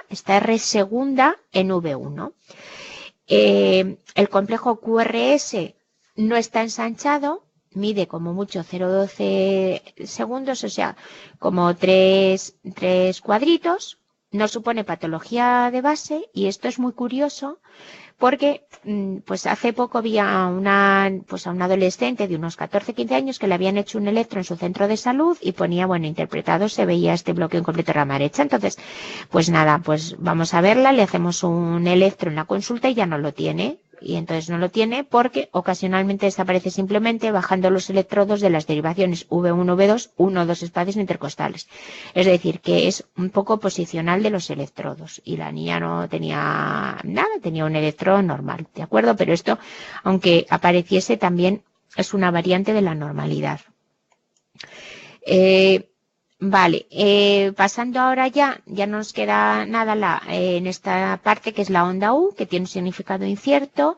esta R segunda en V1. El complejo QRS no está ensanchado, mide como mucho 0,12 segundos, o sea, como tres cuadritos, no supone patología de base, y esto es muy curioso porque pues hace poco había a una adolescente de unos 14-15 años que le habían hecho un electro en su centro de salud y ponía, bueno, interpretado, se veía este bloqueo incompleto de rama derecha. Entonces, pues nada, pues vamos a verla, le hacemos un electro en la consulta y ya no lo tiene. Y entonces no lo tiene porque ocasionalmente desaparece simplemente bajando los electrodos de las derivaciones V1, V2, 1 o 2 espacios intercostales. Es decir, que es un poco posicional de los electrodos. Y la niña no tenía nada, tenía un electrodo normal, ¿de acuerdo? Pero esto, aunque apareciese, también es una variante de la normalidad. Vale, pasando ahora ya no nos queda nada en esta parte que es la onda U, que tiene un significado incierto,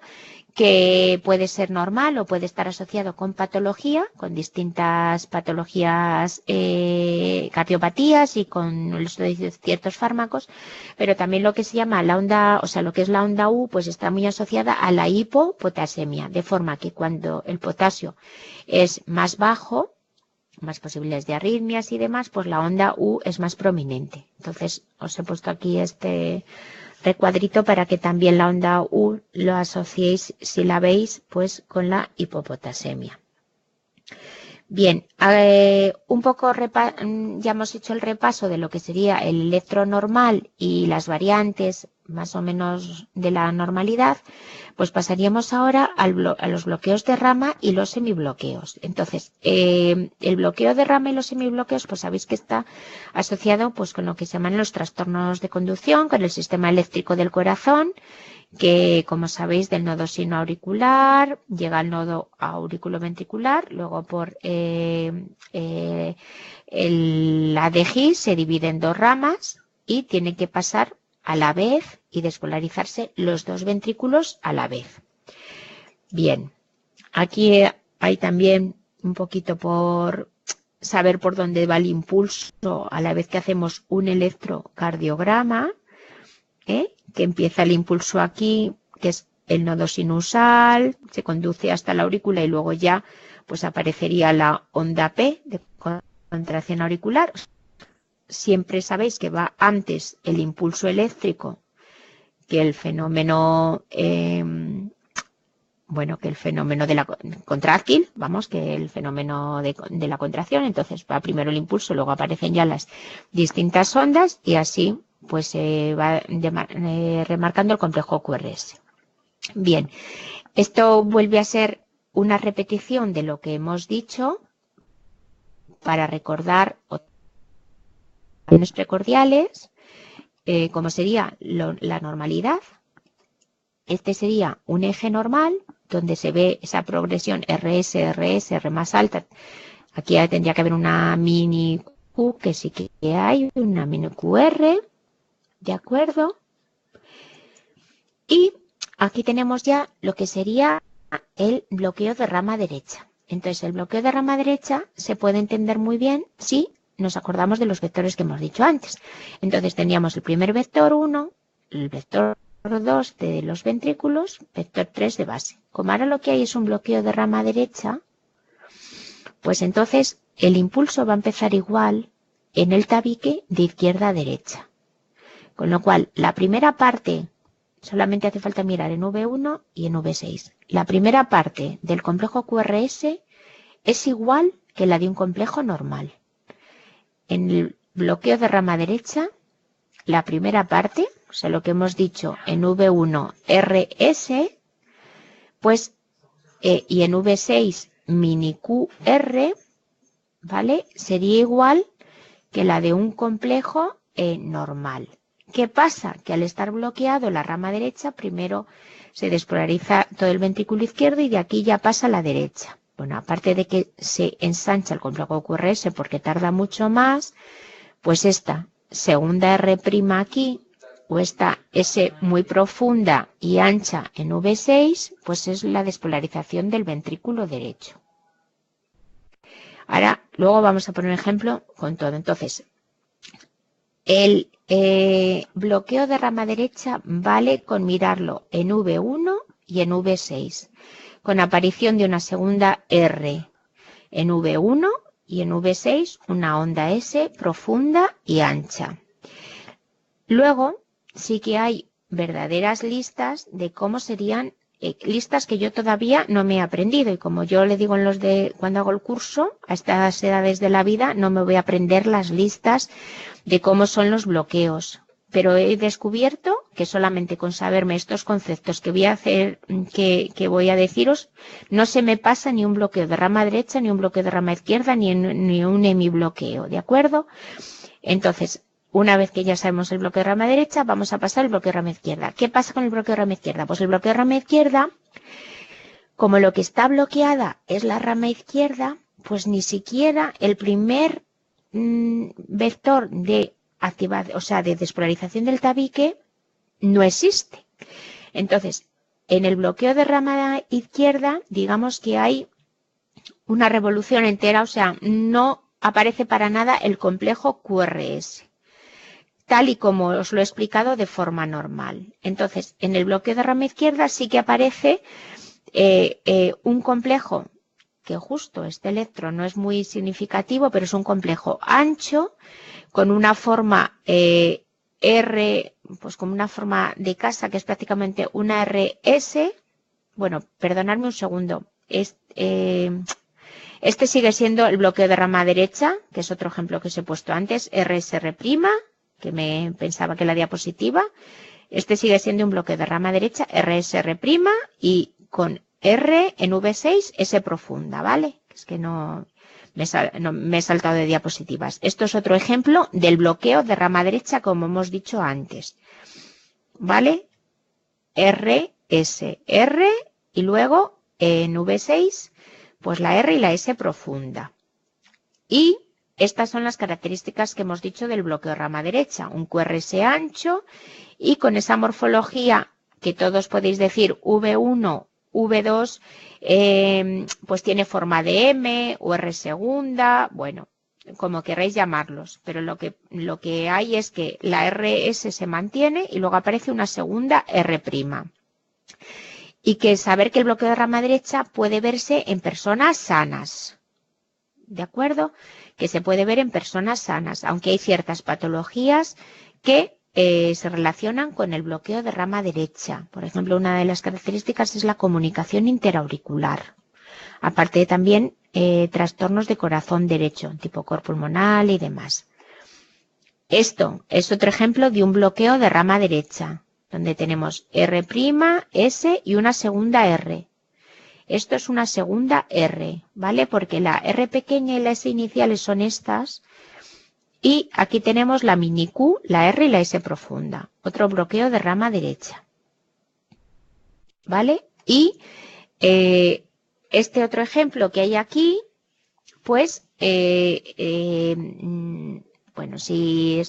que puede ser normal o puede estar asociado con patología, con distintas patologías, cardiopatías y con el uso de ciertos fármacos, pero también lo que se llama la onda, o sea, lo que es la onda U, pues está muy asociada a la hipopotasemia, de forma que cuando el potasio es más bajo, más posibilidades de arritmias y demás, pues la onda U es más prominente. Entonces, os he puesto aquí este recuadrito para que también la onda U lo asociéis, si la veis, pues con la hipopotasemia. Bien, un poco ya hemos hecho el repaso de lo que sería el electro normal y las variantes más o menos de la normalidad, pues pasaríamos ahora a los bloqueos de rama y los semibloqueos. Entonces, el bloqueo de rama y los semibloqueos, pues sabéis que está asociado pues con lo que se llaman los trastornos de conducción, con el sistema eléctrico del corazón, que, como sabéis, del nodo sinoauricular llega al nodo auriculoventricular, luego por la ADG se divide en dos ramas y tiene que pasar a la vez y despolarizarse los dos ventrículos a la vez. Bien, aquí hay también un poquito por saber por dónde va el impulso a la vez que hacemos un electrocardiograma, que empieza el impulso aquí, que es el nodo sinusal, se conduce hasta la aurícula y luego ya pues aparecería la onda P de contracción auricular. Siempre sabéis que va antes el impulso eléctrico que el fenómeno, que el fenómeno de la contráctil, que el fenómeno de la contracción. Entonces va primero el impulso, luego aparecen ya las distintas ondas y así pues se va remarcando el complejo QRS. Bien, esto vuelve a ser una repetición de lo que hemos dicho para recordar operaciones precordiales, como sería la normalidad. Este sería un eje normal donde se ve esa progresión RS, RS, R más alta. Aquí ya tendría que haber una mini Q, que sí que hay, una mini QR, ¿de acuerdo? Y aquí tenemos ya lo que sería el bloqueo de rama derecha. Entonces, el bloqueo de rama derecha se puede entender muy bien si nos acordamos de los vectores que hemos dicho antes. Entonces, teníamos el primer vector 1, el vector 2 de los ventrículos, vector 3 de base. Como ahora lo que hay es un bloqueo de rama derecha, pues entonces el impulso va a empezar igual en el tabique de izquierda a derecha. Con lo cual, la primera parte, solamente hace falta mirar en V1 y en V6. La primera parte del complejo QRS es igual que la de un complejo normal. En el bloqueo de rama derecha, la primera parte, o sea, lo que hemos dicho en V1 RS, pues, y en V6 mini QR, ¿vale? Sería igual que la de un complejo normal. ¿Qué pasa? Que al estar bloqueado la rama derecha, primero se despolariza todo el ventrículo izquierdo y de aquí ya pasa a la derecha. Bueno, aparte de que se ensancha el complejo QRS porque tarda mucho más, pues esta segunda R' aquí, o esta S muy profunda y ancha en V6, pues es la despolarización del ventrículo derecho. Ahora, luego vamos a poner un ejemplo con todo. Entonces, el bloqueo de rama derecha vale con mirarlo en V1 y en V6, con aparición de una segunda R en V1 y en V6 una onda S profunda y ancha. Luego sí que hay verdaderas listas de cómo serían, listas que yo todavía no me he aprendido, y como yo le digo en los de cuando hago el curso, a estas edades de la vida no me voy a aprender las listas de cómo son los bloqueos. Pero he descubierto que solamente con saberme estos conceptos que voy a hacer, que voy a deciros, no se me pasa ni un bloqueo de rama derecha, ni un bloqueo de rama izquierda, ni un hemibloqueo, ¿de acuerdo? Entonces, una vez que ya sabemos el bloqueo de rama derecha, vamos a pasar al bloqueo de rama izquierda. ¿Qué pasa con el bloqueo de rama izquierda? Pues el bloqueo de rama izquierda, como lo que está bloqueada es la rama izquierda, pues ni siquiera el primer vector de activación, o sea, de despolarización del tabique no existe. Entonces, en el bloqueo de rama izquierda, digamos que hay una revolución entera, o sea, no aparece para nada el complejo QRS, tal y como os lo he explicado de forma normal. Entonces, en el bloqueo de rama izquierda sí que aparece un complejo, que justo este electrón no es muy significativo, pero es un complejo ancho, con una forma R, pues como una forma de casa, que es prácticamente una RS. Bueno, perdonadme un segundo. Este sigue siendo el bloqueo de rama derecha, que es otro ejemplo que os he puesto antes, RSR', que me pensaba que la diapositiva. Este sigue siendo un bloqueo de rama derecha, RSR' y con R en V6, S profunda, ¿vale? Es que no me he saltado de diapositivas. Esto es otro ejemplo del bloqueo de rama derecha, como hemos dicho antes, ¿vale? R, S, R y luego en V6, pues la R y la S profunda. Y estas son las características que hemos dicho del bloqueo de rama derecha, un QRS ancho y con esa morfología que todos podéis decir V1, V2, pues tiene forma de M o R segunda, bueno, como queráis llamarlos, pero lo que hay es que la RS se mantiene y luego aparece una segunda R'. Y que saber que el bloqueo de rama derecha puede verse en personas sanas, ¿de acuerdo? Que se puede ver en personas sanas, aunque hay ciertas patologías que se relacionan con el bloqueo de rama derecha. Por ejemplo, una de las características es la comunicación interauricular. Aparte también trastornos de corazón derecho, tipo cor pulmonal y demás. Esto es otro ejemplo de un bloqueo de rama derecha, donde tenemos R', S y una segunda R. Esto es una segunda R, ¿vale? Porque la R pequeña y la S iniciales son estas. Y aquí tenemos la mini Q, la R y la S profunda. Otro bloqueo de rama derecha. ¿Vale? Y este otro ejemplo que hay aquí, pues, bueno, si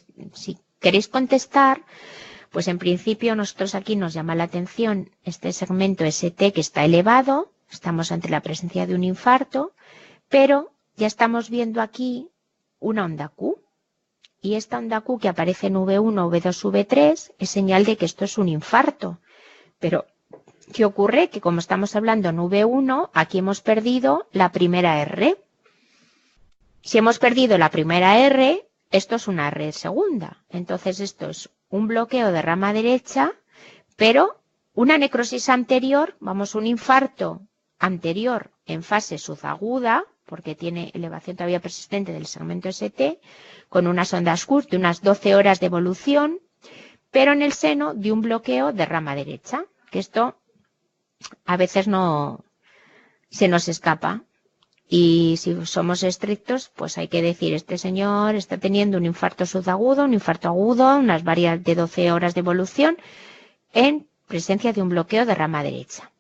queréis contestar, pues en principio nosotros aquí nos llama la atención este segmento ST que está elevado, estamos ante la presencia de un infarto, pero ya estamos viendo aquí una onda Q. Y esta onda Q que aparece en V1, V2, V3 es señal de que esto es un infarto. Pero, ¿qué ocurre? Que como estamos hablando en V1, aquí hemos perdido la primera R. Si hemos perdido la primera R, esto es una R segunda. Entonces esto es un bloqueo de rama derecha, pero una necrosis anterior, vamos, un infarto anterior en fase subaguda, porque tiene elevación todavía persistente del segmento ST, con unas ondas Q de unas 12 horas de evolución, pero en el seno de un bloqueo de rama derecha, que esto a veces no se nos escapa. Y si somos estrictos, pues hay que decir, este señor está teniendo un infarto subagudo, un infarto agudo, unas varias de 12 horas de evolución, en presencia de un bloqueo de rama derecha.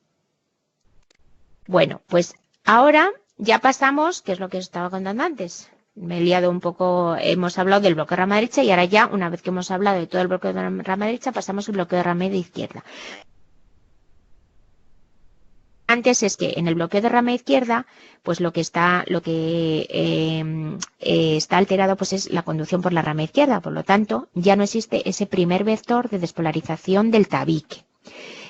Bueno, pues ahora ya pasamos, que es lo que os estaba contando antes. Me he liado un poco, hemos hablado del bloqueo de rama derecha y ahora ya, una vez que hemos hablado de todo el bloqueo de rama derecha, pasamos al bloqueo de rama de izquierda. Antes es que en el bloqueo de rama izquierda, pues lo que está alterado pues es la conducción por la rama izquierda. Por lo tanto, ya no existe ese primer vector de despolarización del tabique.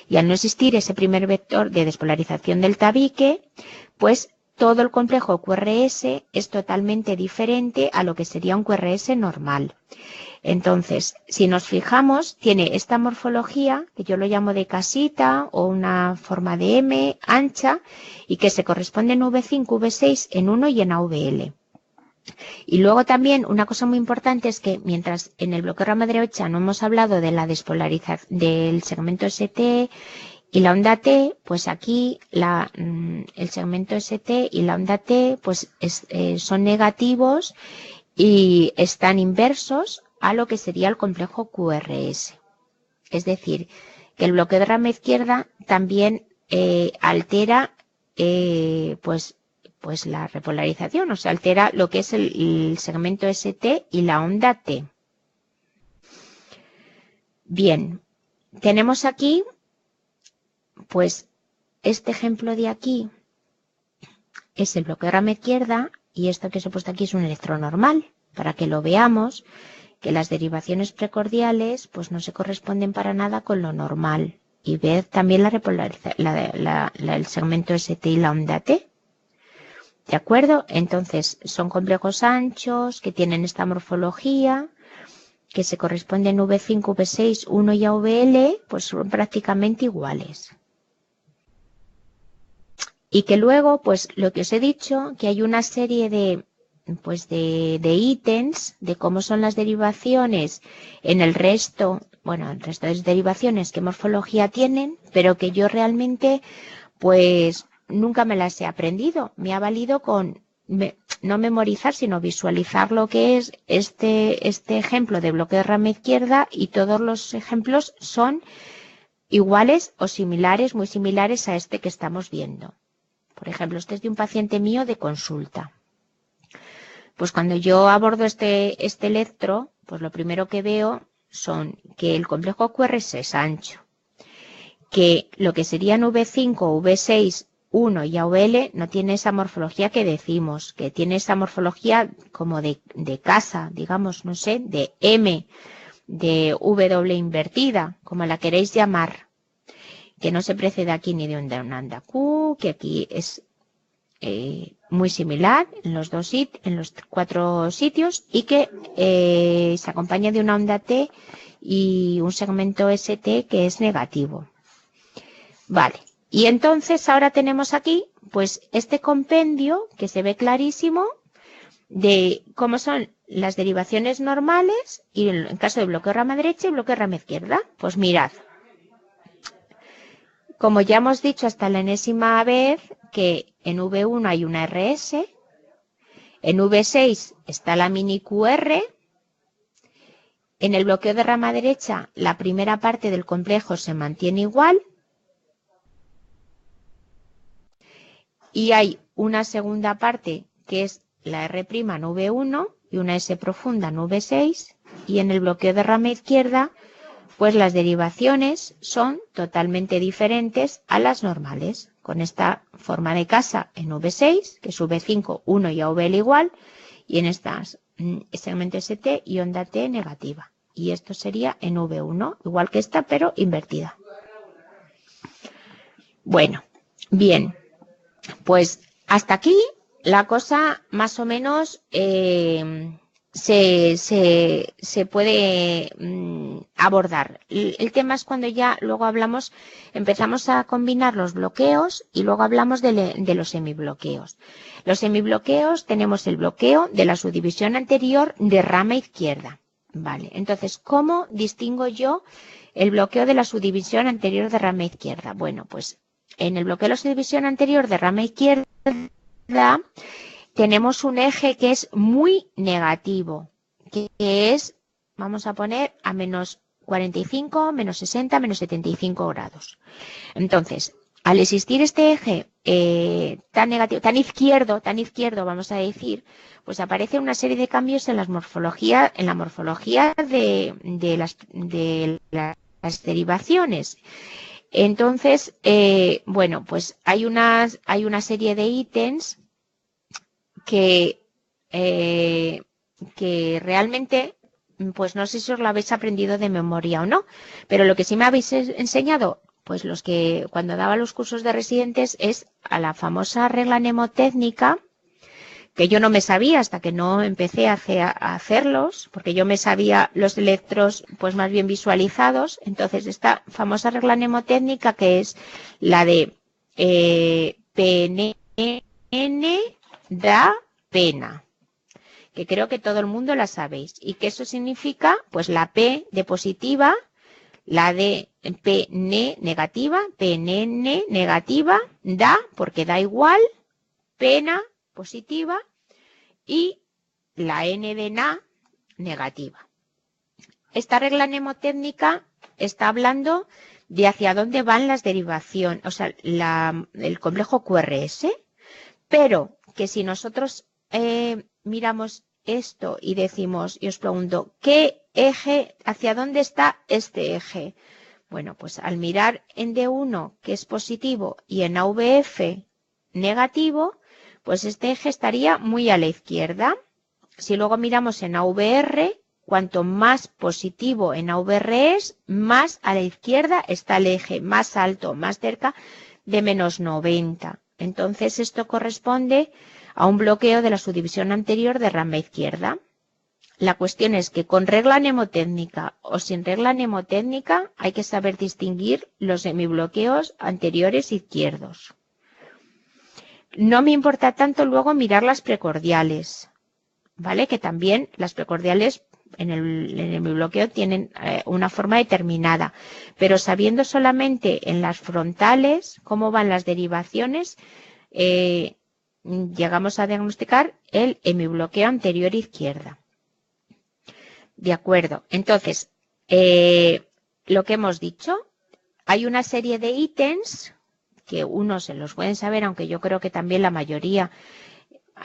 Y al no existir ese primer vector de despolarización del tabique, pues todo el complejo QRS es totalmente diferente a lo que sería un QRS normal. Entonces, si nos fijamos, tiene esta morfología, que yo lo llamo de casita o una forma de M ancha, y que se corresponde en V5, V6, en 1 y en AVL. Y luego también una cosa muy importante es que mientras en el bloqueo de rama derecha no hemos hablado de la despolarización del segmento ST y la onda T, pues aquí el segmento ST y la onda T pues son negativos y están inversos a lo que sería el complejo QRS. Es decir, que el bloqueo de rama izquierda también altera pues la repolarización, o sea, altera lo que es el segmento ST y la onda T. Bien, tenemos aquí pues este ejemplo de aquí es el bloqueo de rama izquierda y esto que os he puesto aquí es un electrón normal, para que lo veamos, que las derivaciones precordiales pues no se corresponden para nada con lo normal. Y ved también el segmento ST y la onda T. ¿De acuerdo? Entonces, son complejos anchos que tienen esta morfología, que se corresponden V5, V6, 1 y AVL, pues son prácticamente iguales. Y que luego, pues lo que os he dicho, que hay una serie de ítems de cómo son las derivaciones en el resto, bueno, el resto de derivaciones, qué morfología tienen, pero que yo realmente, pues, nunca me las he aprendido. Me ha valido con no memorizar, sino visualizar lo que es este ejemplo de bloqueo de rama izquierda, y todos los ejemplos son iguales o similares, muy similares a este que estamos viendo. Por ejemplo, este es de un paciente mío de consulta. Pues cuando yo abordo este electro, pues lo primero que veo son que el complejo QRS es ancho, que lo que serían V5, V6, 1 y AVL no tiene esa morfología que decimos, que tiene esa morfología como de casa, digamos, no sé, de M, de W invertida, como la queréis llamar, que no se precede aquí ni de una onda Q, que aquí es muy similar en los 4 sitios, y que se acompaña de una onda T y un segmento ST que es negativo. Vale, y entonces ahora tenemos aquí pues este compendio que se ve clarísimo de cómo son las derivaciones normales y en caso de bloqueo rama derecha y bloqueo rama izquierda. Pues mirad, como ya hemos dicho hasta la enésima vez, que en V1 hay una RS, en V6 está la mini QR, en el bloqueo de rama derecha la primera parte del complejo se mantiene igual y hay una segunda parte que es la R' en V1 y una S profunda en V6, y en el bloqueo de rama izquierda pues las derivaciones son totalmente diferentes a las normales, con esta forma de casa en V6, que es V5, 1 y AVL igual, y en estas segmento ST y onda T negativa. Y esto sería en V1, igual que esta, pero invertida. Bueno, bien, pues hasta aquí la cosa más o menos se puede abordar. El tema es cuando ya luego empezamos a combinar los bloqueos y luego hablamos de los semibloqueos. Los semibloqueos tenemos el bloqueo de la subdivisión anterior de rama izquierda. Vale, entonces, ¿cómo distingo yo el bloqueo de la subdivisión anterior de rama izquierda? Bueno, pues en el bloqueo de la subdivisión anterior de rama izquierda tenemos un eje que es muy negativo, que es, vamos a poner, a menos 45, menos 60, menos 75 grados. Entonces, al existir este eje tan negativo, tan izquierdo, vamos a decir, pues aparece una serie de cambios en la morfología de las derivaciones. Entonces, bueno, pues hay una serie de ítems que realmente, pues no sé si os lo habéis aprendido de memoria o no, pero lo que sí me habéis enseñado, pues los que cuando daba los cursos de residentes, es a la famosa regla mnemotécnica, que yo no me sabía hasta que no empecé a hacerlos, porque yo me sabía los electros pues más bien visualizados. Entonces esta famosa regla mnemotécnica, que es la de PNN da pena, que creo que todo el mundo la sabéis, y que eso significa pues la P de positiva, la de PN negativa, PNN negativa, da porque da igual, pena positiva, y la N de na negativa. Esta regla mnemotécnica está hablando de hacia dónde van las derivaciones, o sea, el complejo QRS, pero que si nosotros miramos esto y decimos, y os pregunto, ¿qué eje, hacia dónde está este eje? Bueno, pues al mirar en D1 que es positivo y en AVF negativo, pues este eje estaría muy a la izquierda. Si luego miramos en AVR, cuanto más positivo en AVR es, más a la izquierda está el eje, más alto, más cerca de menos 90. Entonces esto corresponde a un bloqueo de la subdivisión anterior de rama izquierda. La cuestión es que con regla mnemotécnica o sin regla mnemotécnica hay que saber distinguir los semibloqueos anteriores izquierdos. No me importa tanto luego mirar las precordiales, ¿vale? Que también las precordiales en el bloqueo tienen una forma determinada, pero sabiendo solamente en las frontales cómo van las derivaciones, llegamos a diagnosticar el hemibloqueo anterior izquierda. De acuerdo. Entonces, lo que hemos dicho, hay una serie de ítems que unos se los pueden saber, aunque yo creo que también la mayoría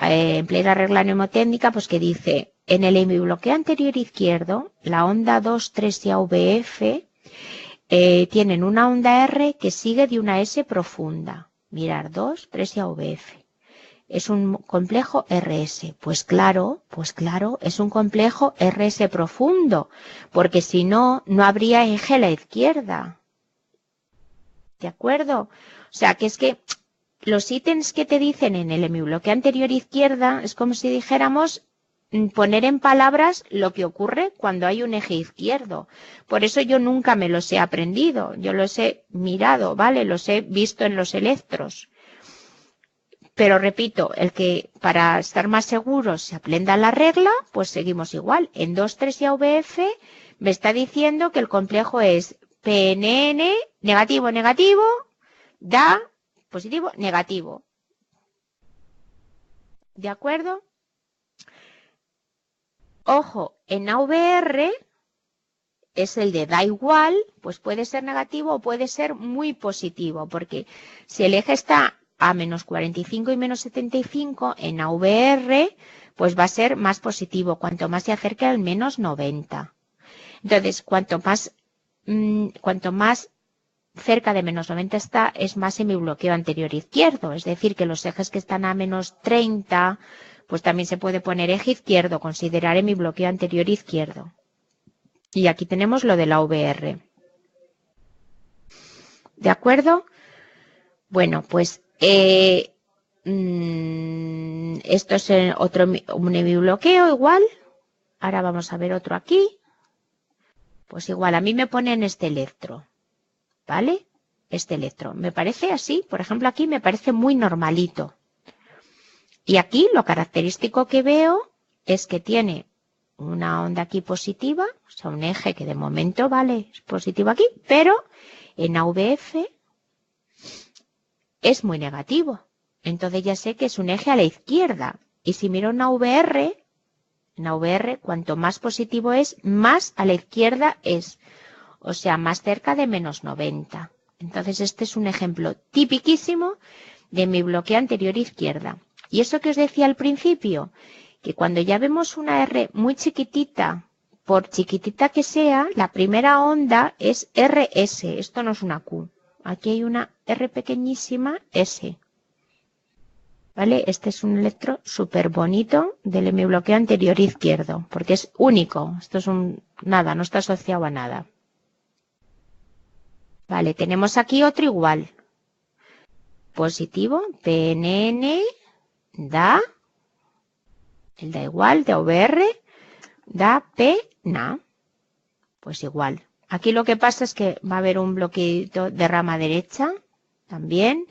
emplea la regla mnemotécnica, pues que dice, en el hemibloqueo anterior izquierdo, la onda 2, 3 y AVF tienen una onda R que sigue de una S profunda. Mirar, 2, 3 y AVF. Es un complejo RS. Pues claro, es un complejo RS profundo, porque si no, no habría eje a la izquierda. ¿De acuerdo? O sea, que es que los ítems que te dicen en el hemibloqueo anterior izquierda es como si dijéramos poner en palabras lo que ocurre cuando hay un eje izquierdo. Por eso yo nunca me los he aprendido. Yo los he mirado, ¿vale? Los he visto en los electros. Pero repito, el que para estar más seguros se aprenda la regla, pues seguimos igual. En 2, 3 y AVF me está diciendo que el complejo es PNN, negativo, negativo, da, positivo, negativo. ¿De acuerdo? Ojo, en AVR es el de da igual, pues puede ser negativo o puede ser muy positivo, porque si el eje está a menos 45 y menos 75 en AVR, pues va a ser más positivo, cuanto más se acerque al menos 90. Entonces, cuanto más cerca de menos 90 está, es más semibloqueo anterior izquierdo. Es decir, que los ejes que están a menos 30, pues también se puede poner eje izquierdo, considerar hemibloqueo anterior izquierdo. Y aquí tenemos lo de la AVR. ¿De acuerdo? Bueno, pues esto es un hemibloqueo igual. Ahora vamos a ver otro aquí. Pues igual, a mí me ponen este electro, ¿vale? Este electro. Me parece así, por ejemplo, aquí me parece muy normalito. Y aquí lo característico que veo es que tiene una onda aquí positiva, o sea, un eje que de momento, vale, es positivo aquí, pero en AVF es muy negativo. Entonces ya sé que es un eje a la izquierda. Y si miro en AVR, cuanto más positivo es, más a la izquierda es. O sea, más cerca de menos 90. Entonces este es un ejemplo tipiquísimo de mi bloqueo anterior izquierda. Y eso que os decía al principio, que cuando ya vemos una R muy chiquitita, por chiquitita que sea, la primera onda es RS. Esto no es una Q. Aquí hay una R pequeñísima, S. ¿Vale? Este es un electro súper bonito del hemibloqueo anterior izquierdo, porque es único. Esto es nada, no está asociado a nada. Vale, tenemos aquí otro igual. Positivo, PNN, da, el da igual, de AVR, da PNA. Pues igual. Aquí lo que pasa es que va a haber un bloqueo de rama derecha también,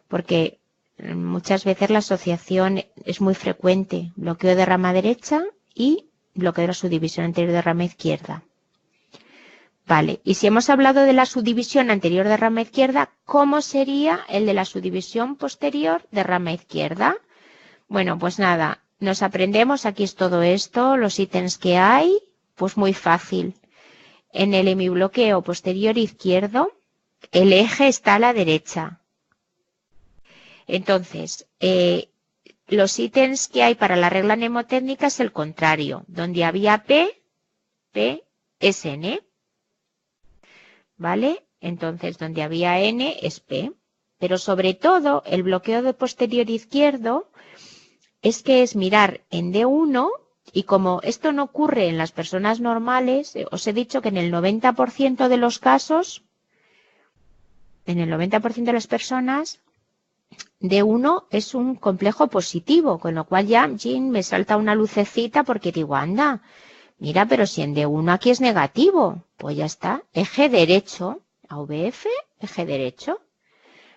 porque muchas veces la asociación es muy frecuente. Bloqueo de rama derecha y bloqueo de la subdivisión anterior de rama izquierda. Vale, y si hemos hablado de la subdivisión anterior de rama izquierda, ¿cómo sería el de la subdivisión posterior de rama izquierda? Bueno, pues nada, nos aprendemos, aquí es todo esto, los ítems que hay, pues muy fácil. En el hemibloqueo posterior izquierdo, el eje está a la derecha. Entonces, los ítems que hay para la regla mnemotécnica es el contrario, donde había P, SN. ¿vale? Entonces, donde había N es P. Pero sobre todo, el bloqueo de posterior izquierdo es que es mirar en D1 y como esto no ocurre en las personas normales, os he dicho que en el 90% de los casos, en el 90% de las personas, D1 es un complejo positivo, con lo cual ya me salta una lucecita porque digo, anda, mira, pero si en D1 aquí es negativo, pues ya está, eje derecho, AVF, eje derecho.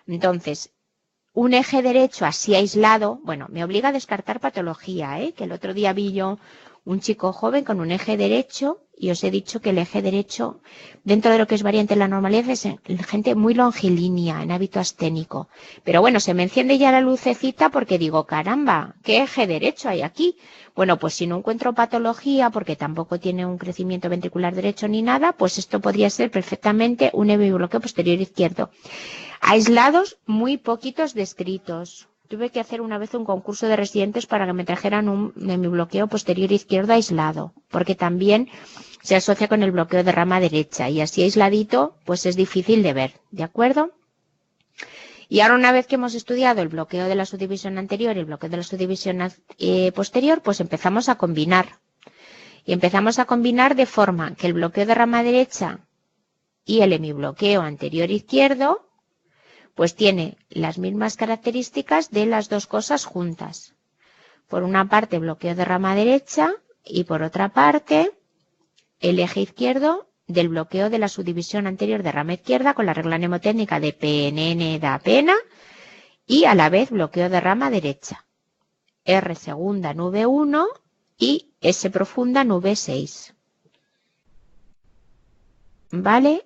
Entonces, un eje derecho así aislado, bueno, me obliga a descartar patología, que el otro día vi yo un chico joven con un eje derecho y os he dicho que el eje derecho, dentro de lo que es variante de la normalidad, es gente muy longilínea, en hábito asténico. Pero bueno, se me enciende ya la lucecita porque digo, caramba, ¿qué eje derecho hay aquí? Bueno, pues si no encuentro patología, porque tampoco tiene un crecimiento ventricular derecho ni nada, pues esto podría ser perfectamente un hemibloqueo posterior izquierdo. Aislados, muy poquitos descritos. Tuve que hacer una vez un concurso de residentes para que me trajeran un hemibloqueo posterior izquierdo aislado, porque también se asocia con el bloqueo de rama derecha y así aisladito, pues es difícil de ver, ¿de acuerdo? Y ahora una vez que hemos estudiado el bloqueo de la subdivisión anterior y el bloqueo de la subdivisión posterior, pues empezamos a combinar. Y empezamos a combinar de forma que el bloqueo de rama derecha y el hemibloqueo anterior izquierdo pues tiene las mismas características de las dos cosas juntas. Por una parte, bloqueo de rama derecha y por otra parte, el eje izquierdo del bloqueo de la subdivisión anterior de rama izquierda con la regla mnemotécnica de PNN da pena y a la vez bloqueo de rama derecha. R segunda en V1 y S profunda en V6. ¿Vale?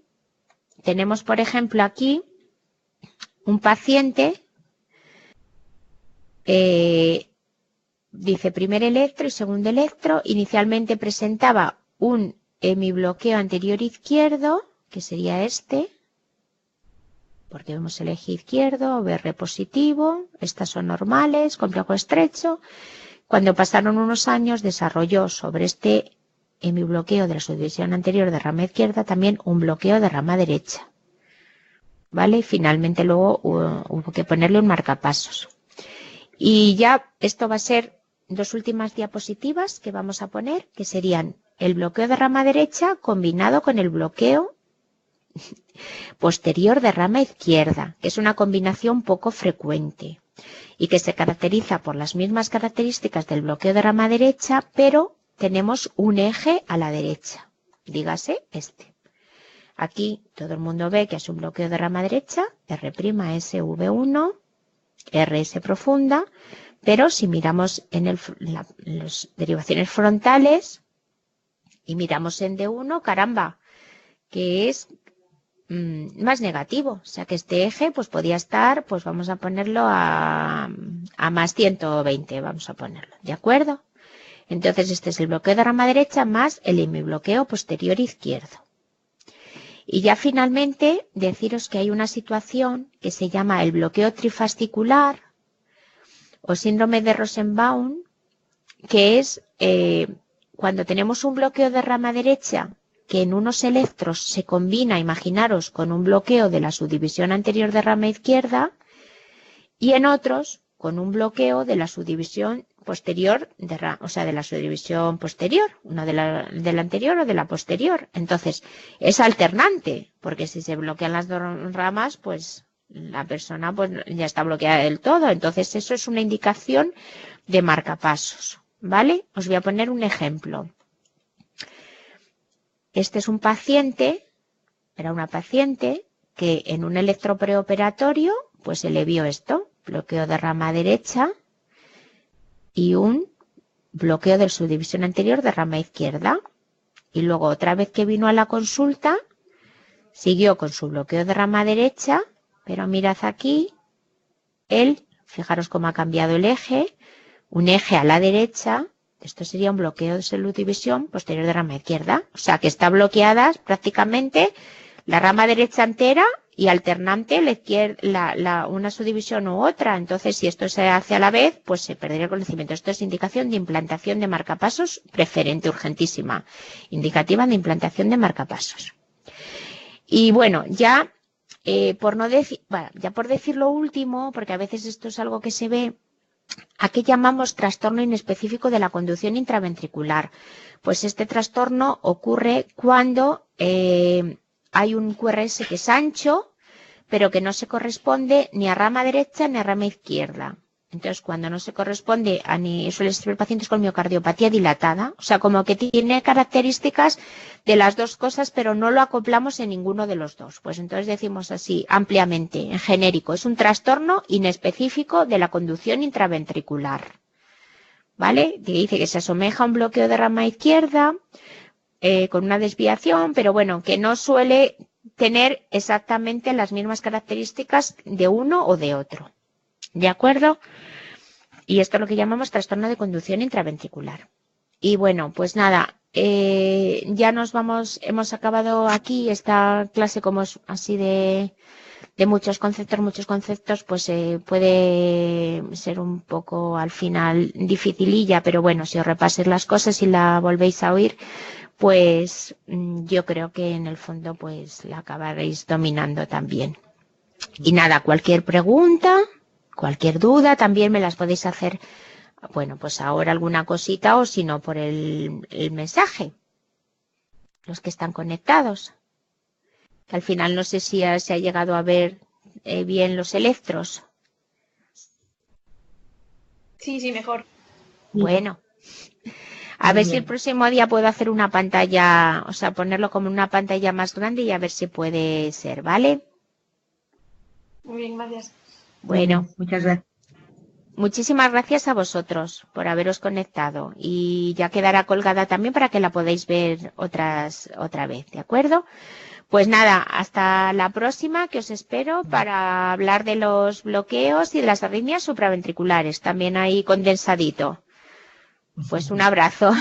Tenemos, por ejemplo, aquí un paciente, dice primer electro y segundo electro, inicialmente presentaba un hemibloqueo anterior izquierdo, que sería este, porque vemos el eje izquierdo, VR positivo, estas son normales, complejo estrecho. Cuando pasaron unos años desarrolló sobre este hemibloqueo de la subdivisión anterior de rama izquierda también un bloqueo de rama derecha. ¿Vale? Y finalmente luego hubo que ponerle un marcapasos. Y ya esto va a ser dos últimas diapositivas que vamos a poner, que serían el bloqueo de rama derecha combinado con el bloqueo posterior de rama izquierda, que es una combinación poco frecuente y que se caracteriza por las mismas características del bloqueo de rama derecha, pero tenemos un eje a la derecha, dígase este. Aquí todo el mundo ve que es un bloqueo de rama derecha, R'SV1, RS profunda, pero si miramos en las derivaciones frontales y miramos en D1, caramba, que es más negativo. O sea que este eje pues podía estar, pues vamos a ponerlo a más 120, vamos a ponerlo, ¿de acuerdo? Entonces este es el bloqueo de rama derecha más el hemibloqueo posterior izquierdo. Y ya finalmente deciros que hay una situación que se llama el bloqueo trifascicular o síndrome de Rosenbaum, que es cuando tenemos un bloqueo de rama derecha que en unos electros se combina, imaginaros, con un bloqueo de la subdivisión anterior de rama izquierda y en otros con un bloqueo de la subdivisión posterior, de la subdivisión posterior, uno de la anterior o de la posterior. Entonces, es alternante, porque si se bloquean las dos ramas, pues la persona pues ya está bloqueada del todo. Entonces, eso es una indicación de marcapasos, ¿vale? Os voy a poner un ejemplo. Este es un paciente, era una paciente que en un electro preoperatorio, pues se le vio esto, bloqueo de rama derecha y un bloqueo de subdivisión anterior de rama izquierda. Y luego otra vez que vino a la consulta, siguió con su bloqueo de rama derecha, pero mirad aquí, fijaros cómo ha cambiado el eje, un eje a la derecha, esto sería un bloqueo de subdivisión posterior de rama izquierda. O sea que está bloqueada prácticamente la rama derecha entera y alternante la izquierda, una subdivisión u otra. Entonces, si esto se hace a la vez, pues se perdería el conocimiento. Esto es indicación de implantación de marcapasos preferente, urgentísima. Indicativa de implantación de marcapasos. Y bueno, ya por decir lo último, porque a veces esto es algo que se ve, ¿a qué llamamos trastorno inespecífico de la conducción intraventricular? Pues este trastorno ocurre cuando hay un QRS que es ancho, pero que no se corresponde ni a rama derecha ni a rama izquierda. Entonces, cuando no se corresponde suele ser pacientes con miocardiopatía dilatada, o sea, como que tiene características de las dos cosas, pero no lo acoplamos en ninguno de los dos. Pues entonces decimos así, ampliamente, en genérico, es un trastorno inespecífico de la conducción intraventricular. ¿Vale? Dice que se asemeja a un bloqueo de rama izquierda, con una desviación, pero bueno, que no suele tener exactamente las mismas características de uno o de otro. ¿De acuerdo? Y esto es lo que llamamos trastorno de conducción intraventricular. Y bueno, pues nada, ya hemos acabado aquí esta clase como es así de muchos conceptos, pues puede ser un poco al final dificililla, pero bueno, si os repaséis las cosas y la volvéis a oír, pues yo creo que en el fondo pues la acabaréis dominando también. Y nada, cualquier pregunta, cualquier duda, también me las podéis hacer, bueno, pues ahora alguna cosita o si no por el mensaje, los que están conectados. Que al final no sé si se ha llegado a ver bien los electros. Sí, mejor. Bueno, a ver si el próximo día puedo hacer una pantalla, o sea, ponerlo como una pantalla más grande y a ver si puede ser, ¿vale? Muy bien, gracias. Bueno, muchas gracias. Muchísimas gracias a vosotros por haberos conectado y ya quedará colgada también para que la podáis ver otra vez, ¿de acuerdo? Pues nada, hasta la próxima que os espero para hablar de los bloqueos y de las arritmias supraventriculares, también ahí condensadito. Pues un abrazo.